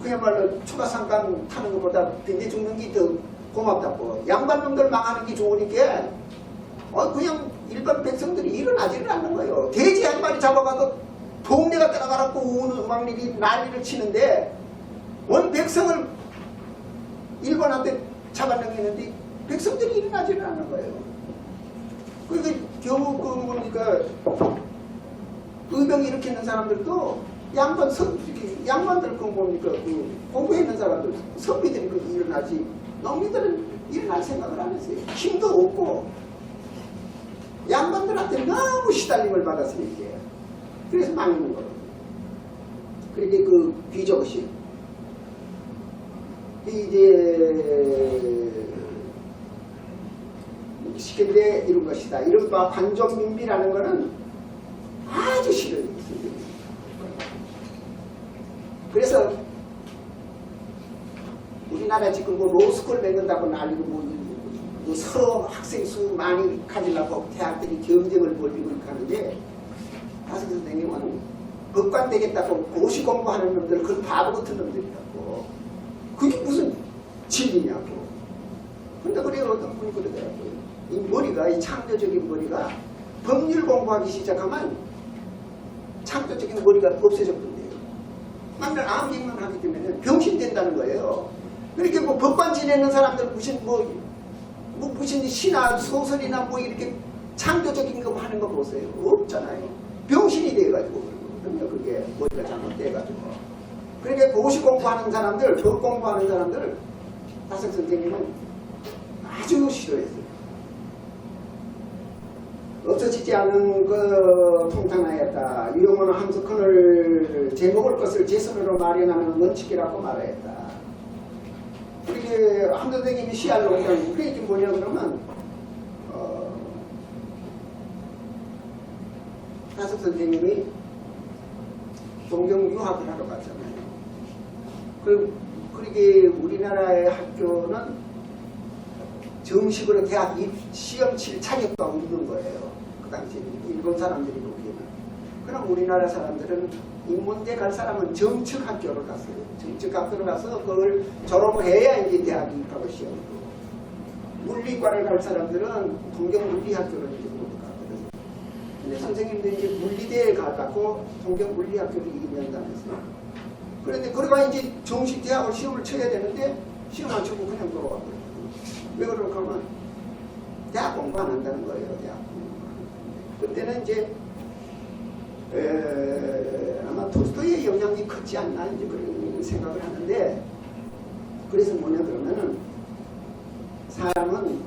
그야말로 추가상간 타는 것보다 빈대 죽는 게 더 고맙다고. 양반놈들 망하는 게 좋으니까 그냥 일반 백성들이 일어나지를 않는 거예요. 돼지 한 마리 잡아가도 동네가 따라가라고 우는 막일이 난리를 치는데 온 백성을 일본한테 잡아당기는데 백성들이 일어나지를 않는 거예요. 그러니까 겨우 그러니까 의병 일으키는 사람들도 양반들 그 뭡니까 그 공부해 있는 사람들 선비들이 그 일어나지 농민들은 일어날 생각을 안 했어요. 힘도 없고 양반들한테 너무 시달림을 받았으니까 그래서 망하는 거예요. 그러니까 그 귀족식 이제 시켰는데 이런 것이다. 이른바 관종민비라는 거는 아주 싫어요. 그래서 우리나라 지금 뭐 로스쿨 맺는다고 난리고 뭐 서로 학생 수 많이 가지려고 대학들이 경쟁을 벌이고 이렇게 하는데 다섯 선생님은 법관 되겠다고 고시 공부하는 놈들 그 바보 같은 놈들이라고 그게 무슨 진리냐고. 근데 그래 어떤 분이 그러더라고요. 이 머리가 이 창조적인 머리가 법률 공부하기 시작하면 창조적인 머리가 없어졌던데요. 맨날 암기만 하기 때문에 병신된다는 거예요. 그렇게 뭐 법관 지내는 사람들 무슨 무슨 시나 소설이나 뭐 이렇게 창조적인 거 하는 거 보세요. 없잖아요. 병신이 돼가지고 그러거든요. 그게 머리가 잘못돼가지고. 그러니까 고시 공부하는 사람들, 법 공부하는 사람들 다섯 선생님은 아주 싫어했어요. 없어지지 않은 그 통탄하였다. 유용한 함석헌을 제목을 것을 제 손으로 마련하는 원칙이라고 말하였다. 그렇게 함 선생님이 시할 농장 그게 이게 뭐냐 그러면 다섯 선생님이 동경 유학을 하러 갔잖아요. 그러게 우리나라의 학교는 정식으로 대학 시험 칠 자격도 없는 거예요. 그 당시 일본 사람들이 보기에는. 그럼 우리나라 사람들은 인문대 갈 사람은 정책학교를 갔어요. 정책학교를 가서 그걸 졸업을 해야 이제 대학 입학을 시험을 하고. 물리과를 갈 사람들은 동경물리학교를 이제 가거든요. 근데 선생님도 이제 물리대에 가고 동경물리학교를 임한다면서요. 그런데 그러가 이제 정식 대학을 시험을 쳐야 되는데 시험 안 치고 그냥 돌아가거든요. 왜 그럴까 하면 대학 공부 안 한다는 거예요. 대학 공부. 그때는 이제 아마 톨스토이의 영향이 크지 않나 이제 그런 생각을 하는데 그래서 뭐냐 그러면은 사람은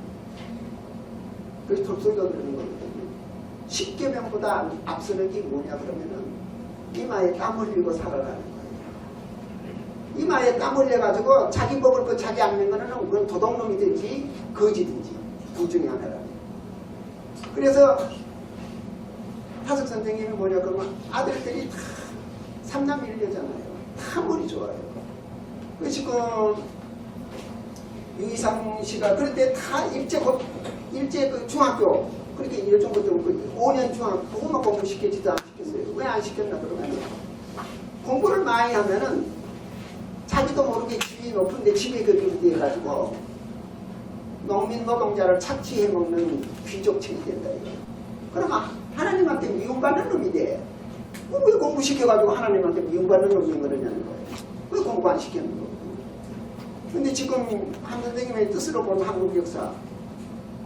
그래서 톨스토이가 그러는 거거든요. 10계명보다 앞서는 게 뭐냐 그러면은 이마에 땀 흘리고 살아가는 거예요. 이마에 땀 흘려가지고 자기 먹을 거 자기 안 먹는 거는 그건 도둑놈이든지 거지든지 둘 중에 하나라고. 그래서 타석 선생님이 뭐냐 그러면 아들들이 다 삼남 일녀잖아요. 다 머리 좋아요. 그 지금 유이상 씨가 그런데 다 일제 그 중학교 그렇게 이럴 정도 되면 5년 중학교 그것만 공부시키지도 안 시켜서 시켰어요. 왜 안 시켰나 그러면 공부를 많이 하면은 자기도 모르게 집이 높은데 집에 그리게 해가지고 농민 노동자를 착취해 먹는 귀족층이 된다 이거. 그러면 하나님한테 미움받는 놈이 돼. 왜 공부시켜가지고 하나님한테 미움받는 놈이 그러냐는 거예요. 왜 공부 안 시켰는 거예요. 근데 지금 한 선생님의 뜻으로 본 한국 역사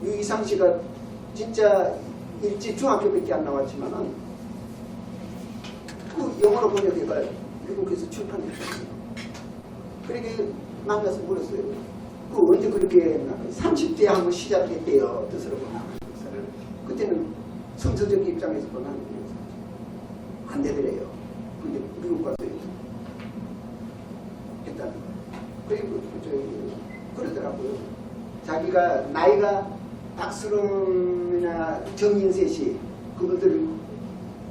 유이상 씨가 진짜 일찍 중학교밖에 안 나왔지만은 그 영어로 번역해가 미국에서 출판했거든요. 그렇게 만나서 물었어요. 그 언제 그렇게 했나? 30대에 한번 시작했대요. 뜻으로 본 한국 역사를. 그때는 성서적 입장에서 본 한국 역사. 안 되더래요. 근데 미국 가서 했다는 거예요. 그리고 그러더라고요. 자기가 나이가 박수름이나 정인세 씨 그분들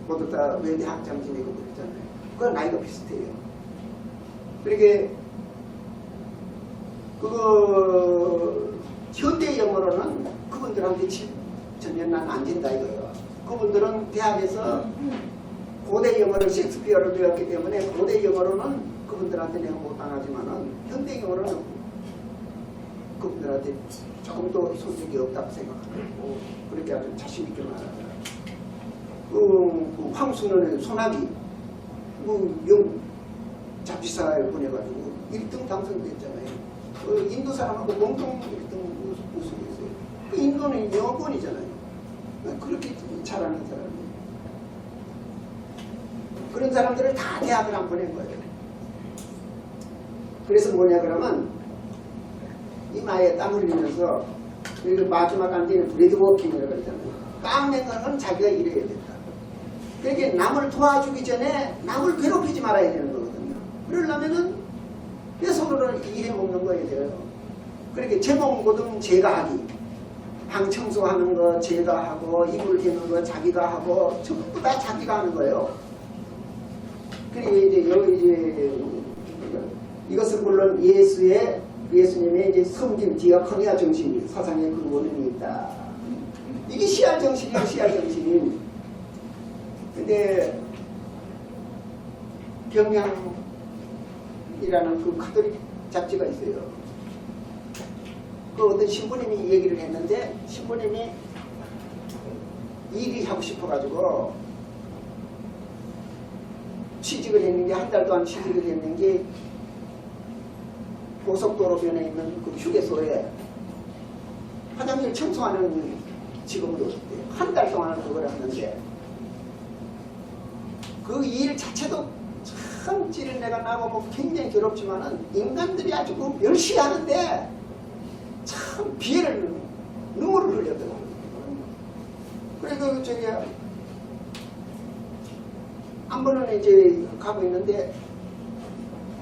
모두 다 외대 학장 지내고 그랬잖아요. 그건 나이가 비슷해요. 그러게 그거 현대 영어로는 그분들한테 전혀 난 안 된다 이거예요. 그분들은 대학에서 고대 영어를 셰익스피어를 배웠기 때문에 고대 영어로는 그분들한테 내가 못 당하지만은 현대 영어로는 그분들한테 조금 더 소득이 없다고 생각하고 그렇게 아주 자신 있게 말하더라고요. 그 황순원의 소나기 영 잡지사에 보내가지고 1등 당선됐잖아요. 그 인도 사람하고 공동 1등 우승했어요. 그 인도는 영어권이잖아요. 그렇게 잘하는 사람이에요. 그런 사람들을 다 대학을 안 보낸 거예요. 그래서 뭐냐 그러면 이마에 땀 흘리면서 그리고 마지막 안되는 브레드워킹이라고 그러잖아요. 땀낸 거는 자기가 일해야 된다. 그러니까 남을 도와주기 전에 남을 괴롭히지 말아야 되는 거거든요. 그러려면은 내 손으로 일해 먹는 거야 돼요. 그렇게 제목 모든 제가 하기. 방 청소하는 거 제가 하고 이불 개는 거 자기가 하고 전부 다 자기가 하는 거예요. 그리고 이제 이것은 물론 예수님의 이제 섬김 디아코니아 정신이 사상의 그 원인이 있다. 이게 씨알 정신이에요, 씨알 정신이. 근데 경향이라는 그 카톨릭 잡지가 있어요. 그 어떤 신부님이 얘기를 했는데 신부님이 일이 하고 싶어가지고 취직을 했는 게 한 달 동안 취직을 했는 게 고속도로변에 있는 그 휴게소에 화장실 청소하는 직원도 한 달 동안 그걸 했는데 그 일 자체도 참 찌른내가 나고 뭐 굉장히 괴롭지만은 인간들이 아주 그 멸시하는데 참 비애를 눈물을 흘렸더라고요. 그래서 저기 한 번은 이제 가고 있는데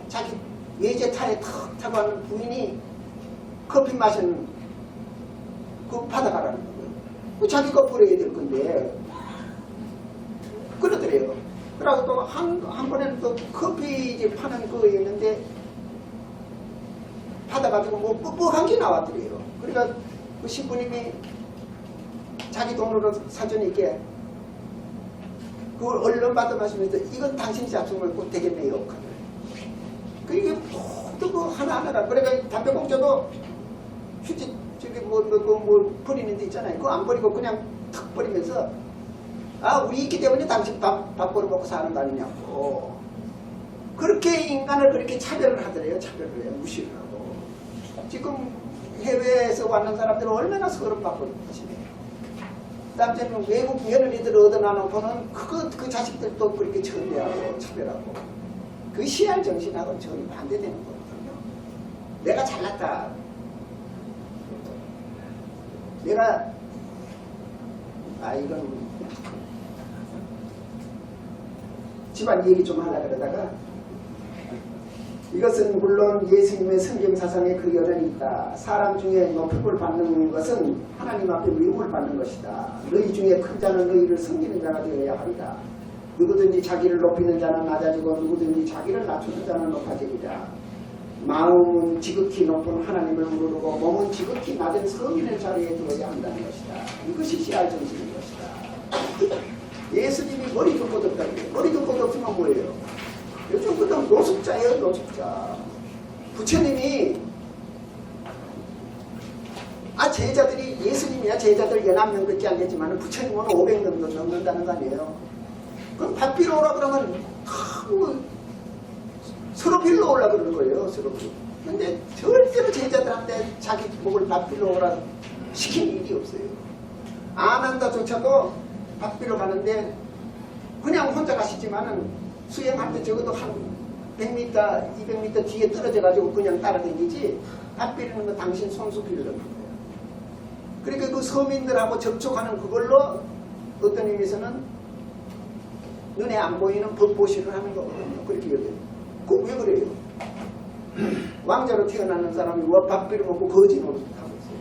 자기 외제차에 탁 타고 하는 부인이 커피 마시는 그 받아가라는 거예요. 그 자기 거 뿌려야 될 건데 그러더래요. 그러고 또 한 번에는 또 커피 이제 파는 거 있는데 받아가지고 뭐 뻑뻑한 게 나왔더래요. 그러니까 그 신부님이 자기 돈으로 사전 있게 그걸 얼른 받아마시면서 이건 당신이 잡수면 꼭 되겠네요. 그게 모두 그 하나하나가 그러니까 담배공짜도 휴지 저기 뭐 버리는 데 있잖아요. 그거 안 버리고 그냥 탁 버리면서 아 우리 있기 때문에 당신 밥 벌어먹고 사는 거 아니냐고. 그렇게 인간을 그렇게 차별을 하더래요. 차별을 해요. 무시를 하고. 지금 해외에서 왔는 사람들은 얼마나 서름받고 계시네요. 남자는 외국 며느리들 얻어나놓고는 그 자식들도 그렇게 천대하고 차별하고 그 시알 정신하고는 전혀 반대되는 거거든요. 내가 잘났다. 내가 이건 집안 얘기 좀 하려고 그러다가 이것은 물론 예수님의 성경사상에 그 여전히 있다. 사람 중에 높임을 받는 것은 하나님 앞에 위임을 받는 것이다. 너희 중에 큰 자는 너희를 섬기는 자가 되어야 합니다. 누구든지 자기를 높이는 자는 낮아지고 누구든지 자기를 낮추는 자는 높아지리라. 마음은 지극히 높은 하나님을 모르고 몸은 지극히 낮은 성인의 자리에 두어야 한다는 것이다. 이것이 씨알 정신인 것이다. 예수님이 머리도 뻗었다는 거예요. 머리도 뻗었으면 뭐예요? 요즘 그냥 노숙자예요, 노숙자. 부처님이 제자들이 예수님이야 제자들 연합명밖에 안 되지만 부처님은 500명 넘는다는 거 아니에요. 그럼 밥 빌러 오라 그러면 서로 빌러 오라 그러는 거예요. 서로. 근데 절대로 제자들한테 자기 목을 밥 빌러 오라 시킨 일이 없어요. 아난다조차도 밥 빌러 가는데 그냥 혼자 가시지만은 수행할 때 적어도 한 100m, 200m 뒤에 떨어져가지고 그냥 따라다니지 밥 빌리는 건 당신 손수 빌려는 거예요. 그러니까 그 서민들하고 접촉하는 그걸로 어떤 의미에서는 눈에 안 보이는 법보시를 하는 거거든요. 그렇게 여겨요. 그 왜 그래요? 왕자로 태어나는 사람이 밥비를 먹고 거지 노릇을 하고 있어요.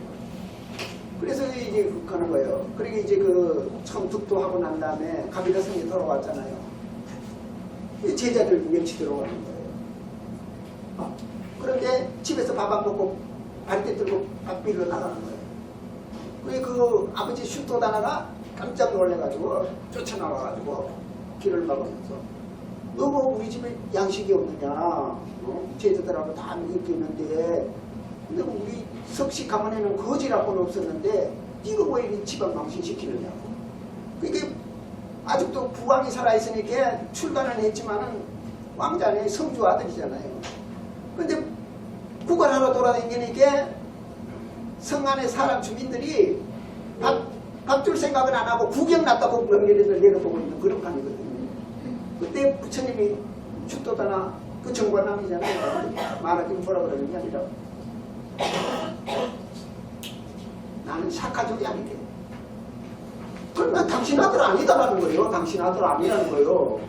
그래서 이제 그렇게 하는 거예요. 그러니까 이제 그 처음 득도하고 난 다음에 가비다성이 돌아왔잖아요. 제자들 명치 들어가는 거예요. 그런데 집에서 밥 안 먹고 발대 들고 밥비를 나가는 거예요. 그 아버지 슈토다나가 깜짝 놀래가지고 쫓아나와가지고 길을 막으면서 너 뭐 우리 집에 양식이 없느냐? 제자들하고 다 인기 있는데 근데 우리 석식 가문에는 거지라고는 없었는데 네가 왜 이렇게 집안 망신시키느냐고. 그게 아직도 부왕이 살아있으니까 출간을 했지만은 왕자네 성주 아들이잖아요. 근데 구걸하러 돌아다니니까 성 안에 사람 주민들이 밥 줄 생각은 안 하고 구경 났다고 명예를 내려보고 있는 그런 판이거든요. 그때 부처님이 슈토다나 그 정관남이잖아요. 말하기는 뭐라 그러는 게 아니라 나는 샤카족이 아니래. 그러면 당신 아들 아니다라는 거예요. 당신 아들 아니라는 거예요.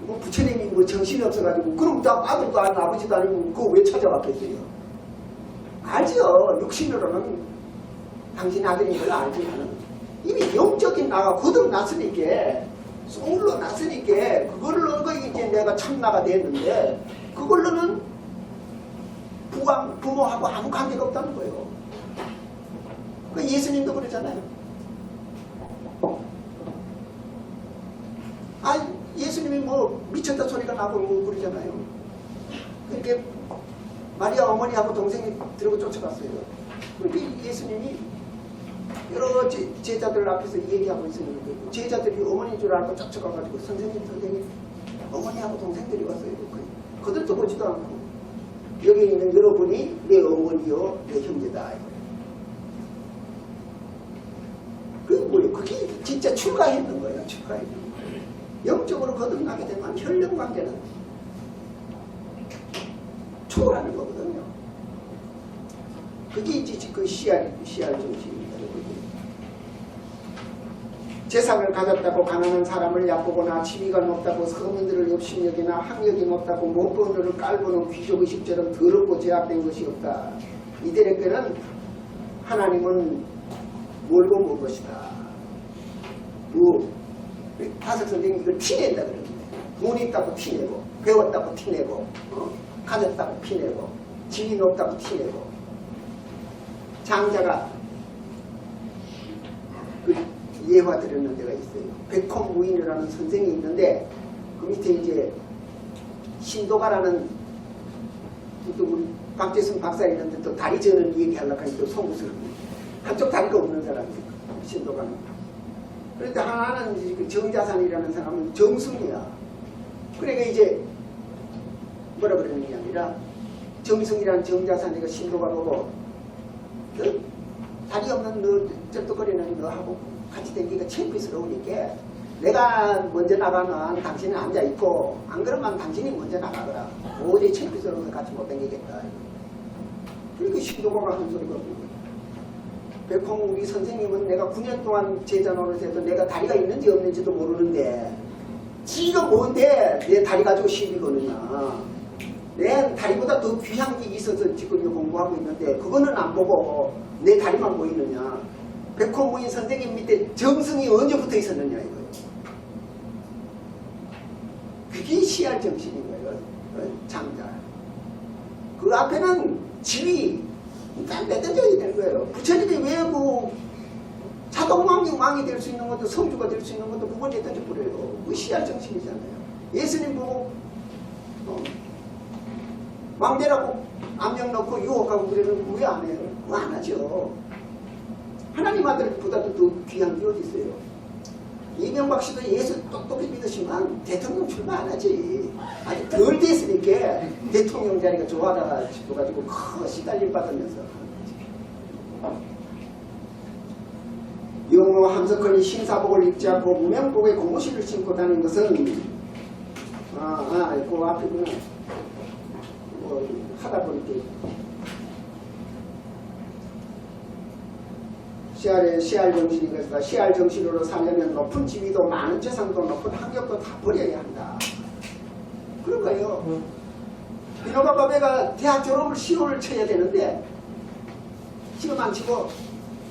뭐 부처님이 뭐 정신이 없어가지고 그럼 아들도 아니고 아버지도 아니고 그거 왜 찾아왔겠어요? 알죠. 육신으로는 당신 아들인 걸 알지만 이미 영적인 나가 거듭났으니까 소울로 났으니까 그걸로 이제 내가 참나가 됐는데 그걸로는 부모하고 아무 관계가 없다는 거예요. 그 예수님도 그러잖아요. 예수님이 뭐 미쳤다 소리가 나고 뭐 그러잖아요. 그렇게 마리아 어머니하고 동생이 들고 쫓아갔어요. 그러니까 예수님이 여러 제자들 앞에서 얘기하고 있었는데 제자들이 어머니인 줄 알고 쫓아가가지고 선생님 어머니하고 동생들이 왔어요. 그들도 보지도 않고 여기 있는 여러분이 내 어머니요 내 형제다. 그게 뭐예요? 그게 진짜 출가했는 거예요. 출가했는 거예요. 영적으로 거듭나게 되면 혈연관계는 초월하는 거거든요. 그게 이제 그 CR 정신입니다. 재산을 가졌다고 가난한 사람을 얕보거나 지위가 높다고 서민들을 욕심여기나 학력이 높다고 못본들을 깔보는 귀족의식처럼 더럽고 제약된 것이 없다. 이들에게는 하나님은 뭘고 뭘 것이다. 화석 선생님이 이걸 티낸다 그러는데 돈 있다고 티내고 배웠다고 티내고 가졌다고 티내고 지위 높다고 티내고 장자가 그 예화 드렸는 데가 있어요. 백홈무인이라는 선생이 있는데 그 밑에 이제 신도가라는 또 우리 박재승 박사 있는데 또 다리 저는 얘기하려고 하니까 또 송구스럽고 한쪽 다리가 없는 사람이에요. 신도가는. 그런데 하나는 이제 그 정자산이라는 사람은 정승이야. 그러니까 이제 뭐라 그러는 게 아니라 정승이라는 정자산이가 신도가 보고 다리 없는 너 쩔뚝거리는 너하고 같이 다니기가 창피스러우니까 내가 먼저 나가면 당신은 앉아있고 안 그러면 당신이 먼저 나가거라. 도저히 창피스러워서 같이 못 다니겠다. 그러니까 신도가가 한 소리가 백홍 우리 선생님은 내가 9년 동안 제자 노릇해도 내가 다리가 있는지 없는지도 모르는데 지가 뭔데 내 다리 가지고 시비 거느냐. 내 다리보다 더 귀한 게 있어서 지금 공부하고 있는데 그거는 안 보고 내 다리만 보이느냐. 백홍무인 선생님 밑에 정승이 언제부터 있었느냐 이거예요. 그게 CR 정신인 거예요. 장자. 그 앞에는 지위 딱 내던져야 되는 거예요. 부처님이 왜 그 사도왕이 될 수 있는 것도 성주가 될 수 있는 것도 그걸 던져 버려요. 그 씨알 정신이잖아요. 예수님 보고 왕대라고 압력 넣고 유혹하고 그러면 왜 안 해요? 왜 안 하죠? 하나님 아들보다도 더 귀한 게 어디 있어요? 이명박 씨도 예수 똑똑히 믿으시면 대통령 출마 안 하지. 아직 덜 됐으니까 대통령 자리가 좋아하다가 싶어가지고 시달림 받으면서. 영모 함석헌이 신사복을 입지 않고 무명복의 고무신을 신고 다니는 것은 그 앞에 하다 보니까 씨알 정신인 것이다. 씨알 정신으로 살려면 높은 지위도 많은 재산도 높은 학력도 다 버려야 한다. 그런 거예요. 이노바 바베가 대학 졸업을 10월을 쳐야 되는데 지금 안 치고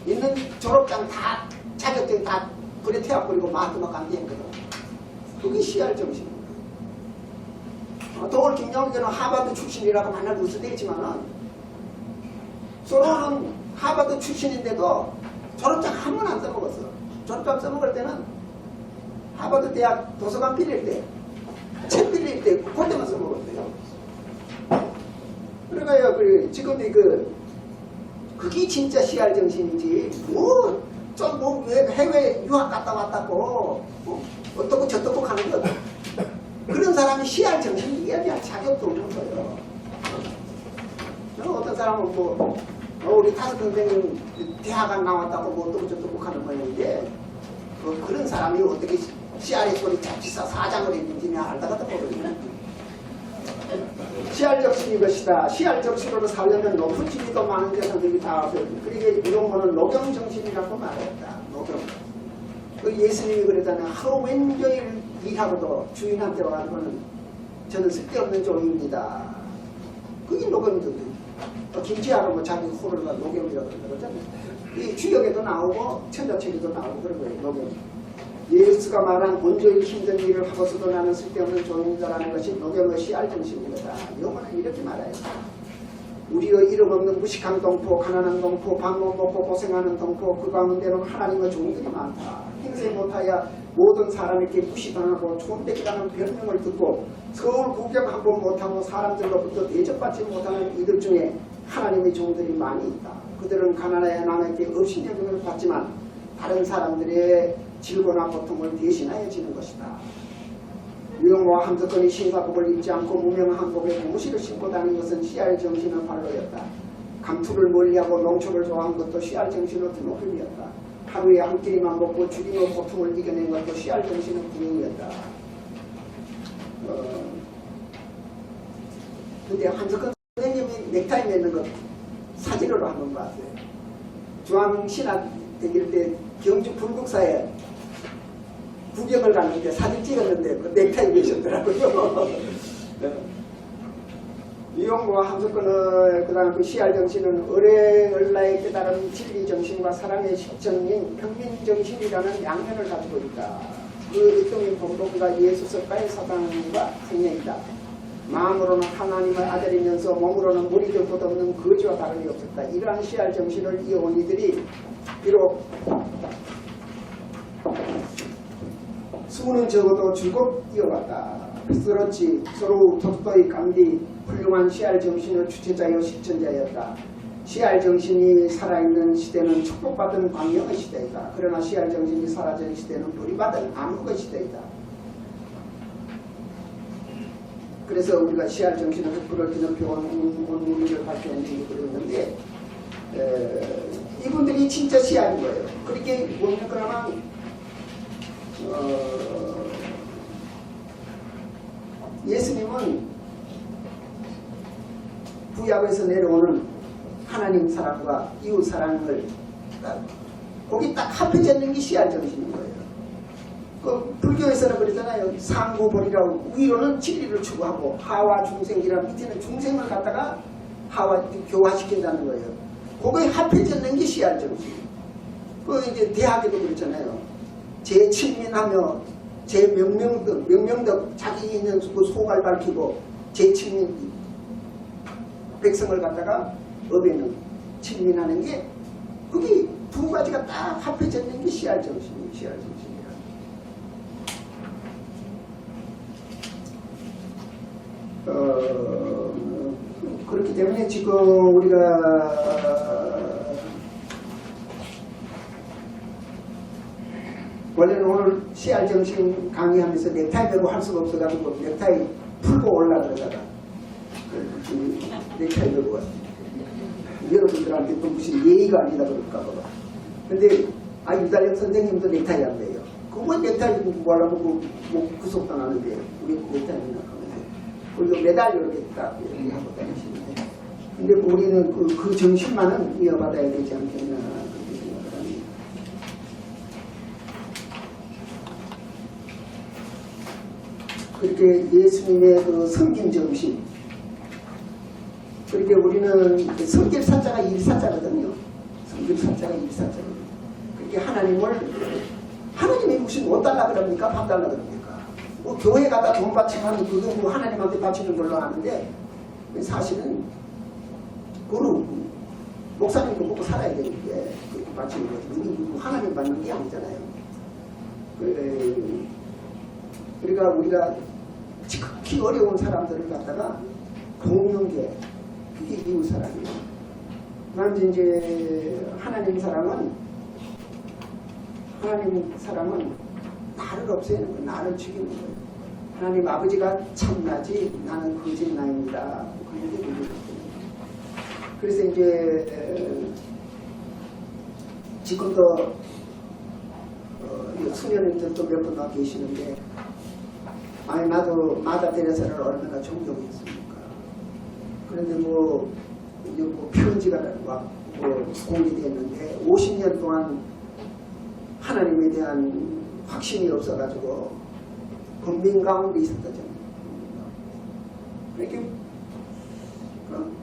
있는 졸업장 다 자격증 다 그래 태워버리고 마트막 안 되거든. 그게 씨알 정신입니다. 도올 김영규는 하버드 출신이라고 만날 우스대 있지만은 소로는 하버드 출신인데도 졸업장 한 번 안 써먹었어. 졸업장 써먹을 때는 하버드 대학 도서관 빌릴 때, 책 빌릴 때, 그때만 써먹었대요. 그러니까요, 지금도 그게 진짜 씨알 정신이지. 해외 유학 갔다 왔다고, 어떻고 저떻고 하는 거. 그런 사람이 씨알 정신을 이야기할 자격도 없는 거예요. 어떤 사람은 우리 타스 선생님 대학원 나왔다고 어떻고 저떻고 하는 모양인데 그런 사람이 어떻게 씨알의 소리 잡지사 사장을 했는지 내가 알다가도 모르겠네. 씨알 정신이 것이다. 씨알 정신으로 살려면 높은 지위도 많은 재산들이 다 그러게 이용호는 노경 정신이라고 말했다. 노경. 예수님이 그러잖아요. 하루 왼종일 일하고도 주인한테 와서는 저는 쓸데없는 종입니다. 그게 노경이거든요. 김치하고 자기 호르가 노경이라고 그러잖아요. 이 주역에도 나오고 천자책에도 나오고 그런 거예요. 노경. 예수가 말한 온전히 힘든 일을 하고서도 나는 쓸데없는 종이다라는 것이 노경의 씨알 정신이다. 영어는 이렇게 말해요. 우리의 이름 없는 무식한 동포, 가난한 동포, 밥 못 먹고 고생하는 동포, 그 가운데는 하나님의 종들이 많다. 행세 못하여 모든 사람에게 무시당하고 촌백이라는 별명을 듣고 서울 구경 한 번 못하고 사람들로부터 대접받지 못하는 이들 중에 하나님의 종들이 많이 있다. 그들은 가난하여 남에게 없인 여김을 받지만 다른 사람들의 질고나 고통을 대신하여 지는 것이다. 유영모와 함석헌이 신사복을 입지 않고 무명한 한복에 고무신을 신고 다니는 것은 씨알 정신의 발로였다. 감투를 멀리하고 농촌을 좋아한 것도 씨알 정신의 등록금이었다. 하루에 한 끼리만 먹고 주림의 고통을 이겨낸 것도 씨알 정신의 구형이었다. 근데 함석헌 선생님이 넥타이 맺는 것 사진으로 한번 봤어요. 중앙신학 다닐 때 경주 불국사에 구경을 갔는데 사진 찍었는데 그 넥타이 매셨더라고요. 이용과 함석헌의 그다음 그 씨알 정신은 의뢰을라의 깨달은 진리 정신과 사랑의 실정인 평민 정신이라는 양면을 가지고 있다. 그 일종의 본보기가 예수 석가의 사당과 생명이다. 마음으로는 하나님의 아들이면서 몸으로는 머리도 덧없는 거지와 다름이 없었다. 이러한 씨알 정신을 이어온 이들이 비록 수는 적어도 줄곧 이어왔다. 그렇지 서로 덕도의 감디 훌륭한 씨알 정신의 주체자여 실천자였다. 씨알 정신이 살아있는 시대는 축복받은 광명의 시대이다. 그러나 씨알 정신이 사라진 시대는 버림받은 암흑의 시대이다. 그래서 우리가 씨알 정신을 흑불을 기념표한 우리를 발표했는지 그랬는데 이분들이 진짜 씨알인 거예요. 그렇게 보면 그러면 예수님은 구약에서 내려오는 하나님 사랑과 이웃 사랑을 거기 딱 합해져 있는 게 씨알 정신인 거예요. 그 불교에서는 그러잖아요. 상고벌이라고 위로는 진리를 추구하고 하와 중생이라 밑에는 중생을 갖다가 하와 교화시킨다는 거예요. 그거에 합해져 있는 게 씨알 정신. 그 이제 대학에도 그렇잖아요. 제 친민하며 제 명명덕 자기 있는 그 소갈 밝히고 제 친민 백성을 갖다가 업에는 친민하는 게 그게 두 가지가 딱 합해져 있는 게 씨알 정신이에요. 씨알 정신이야. 그렇기 때문에 지금 우리가 원래는 오늘 씨알 정신 강의하면서 넥타이 메고 할 수가 없어가지고 넥타이 풀고 올라가다가 넥타이 메고 왔습니다. 여러분들한테 또 무슨 예의가 아니다 그럴까 봐. 근데 유달영 선생님도 넥타이 안 매요. 그거 넥타이 뭐 하려고 구속당하는데 우리 넥타이 생각하면서 그리고 매달 이렇게 딱 이렇게 하고 다니시는데 근데 우리는 그 정신만은 이어받아야 되지 않겠나 그렇게 생각을 합니다. 그렇게 예수님의 그 섬김 정신 그렇게 우리는 섬길 사자가 일사자거든요. 섬길 사자가 일사자거든요. 그렇게 하나님이 무슨 5달러 그럽니까? 3달러 그럽니까? 뭐 교회 가다 돈 바치면 그거 뭐 하나님한테 바치는 걸로 아는데 사실은 그거는 목사님도 먹고 살아야 되는데 그렇게 바치는 거지. 누구 하나님 받는 게 아니잖아요. 그러니까 우리가 지극히 어려운 사람들을 갖다가 돕는 게 그게 이웃 사랑이에요. 그런데 이제 하나님 사랑은 나를 없애는 거예요. 나를 죽이는 거예요. 하나님 아버지가 참나지 나는 거짓나입니다. 그래서 이제 지금도 수녀님들도 몇 분 와 계시는데 나도 마다 테레사를 얼마나 존경했습니까? 그런데 이제 편지가 공개됐는데 50년 동안 하나님에 대한 확신이 없어가지고 범민 가운데 있었다잖아요. 그렇게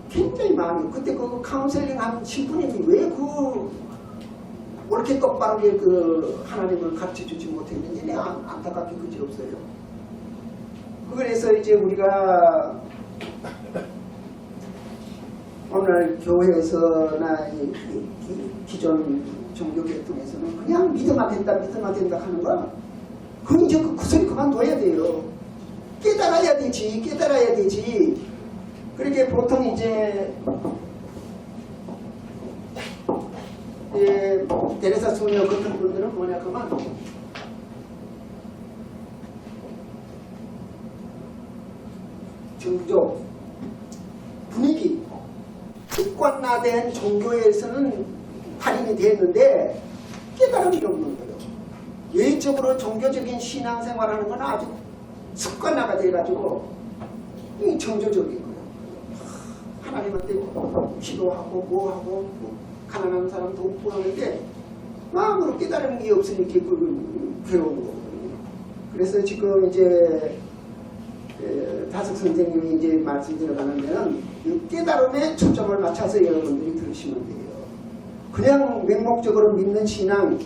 굉장히 마음이 그때 그 카운셀링 한 신부님이 왜 옳게 똑바르게 하나님을 가르쳐주지 못했는지 내가 안타깝게 그지없어요. 그래서 이제 우리가 오늘 교회에서나 기존 종교 계통에서는 그냥 믿으면 된다 하는 거 그건 이제 그 소리 그만둬야 돼요. 깨달아야 되지. 그렇게 보통 이제 데레사 수녀 같은 분들은 뭐냐 그러면 종교 분위기 습관화된 종교에서는 할인이 됐는데 깨달음이 없는 거예요. 예적으로 종교적인 신앙생활하는 건 아주 습관화가 돼가지고 정조적인 거예요. 하나님한테 기도하고 뭐하고 가난한 사람 돕고 하는데 마음으로 깨달은 게 없으니까 괴로운 거거든요. 그래서 지금 이제 다섯 선생님이 이제 말씀드려가는 데는 이 깨달음에 초점을 맞춰서 여러분들이 들으시면 돼요. 그냥 맹목적으로 믿는 신앙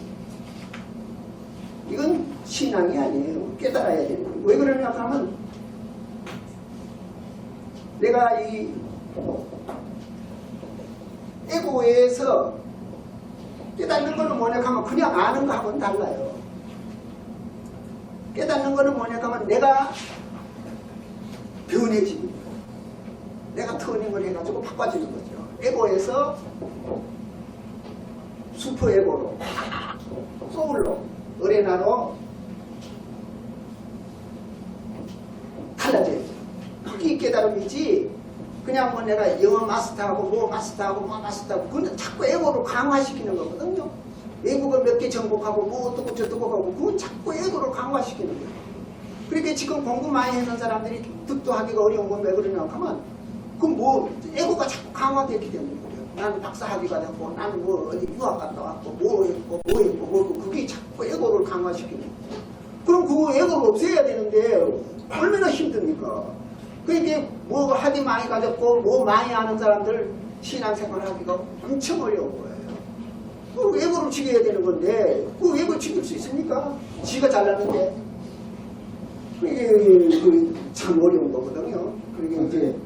이건 신앙이 아니에요. 깨달아야 되는 거예요. 왜 그러냐 하면 내가 이 에고에서 깨닫는 거는 뭐냐 하면 그냥 아는 거하고는 달라요. 깨닫는 거는 뭐냐 하면 내가 변해지는 거예요. 내가 터닝을 해가지고 바꿔지는 거죠. 에고에서 슈퍼 에고로 소울로 어레나로 달라져야죠. 그게 깨달음이지 그냥 내가 영어 마스터하고 뭐 마스터하고 그건 자꾸 에고를 강화시키는 거거든요. 외국어 몇 개 정복하고 뭐 어떻고 저떻고 하고 그건 자꾸 에고를 강화시키는 거예요. 그러니까 지금 공부 많이 했는 사람들이 득도 하기가 어려운 건 왜 그러냐 하면 그럼 에고가 자꾸 강화됐기 때문에 그래요. 나는 박사학위가 됐고 나는 어디 유학 갔다 왔고 뭐 했고 그게 자꾸 에고를 강화시키는 거예요. 그럼 그 에고를 없애야 되는데 얼마나 힘듭니까? 그러니까 뭐 하기 많이 가졌고 뭐 많이 아는 사람들 신앙생활 하기가 엄청 어려운 거예요. 그 에고를 죽여야 되는 건데 그 에고 죽일 수 있습니까? 지가 잘났는데 그게 참 어려운 거거든요. 그러니까 이제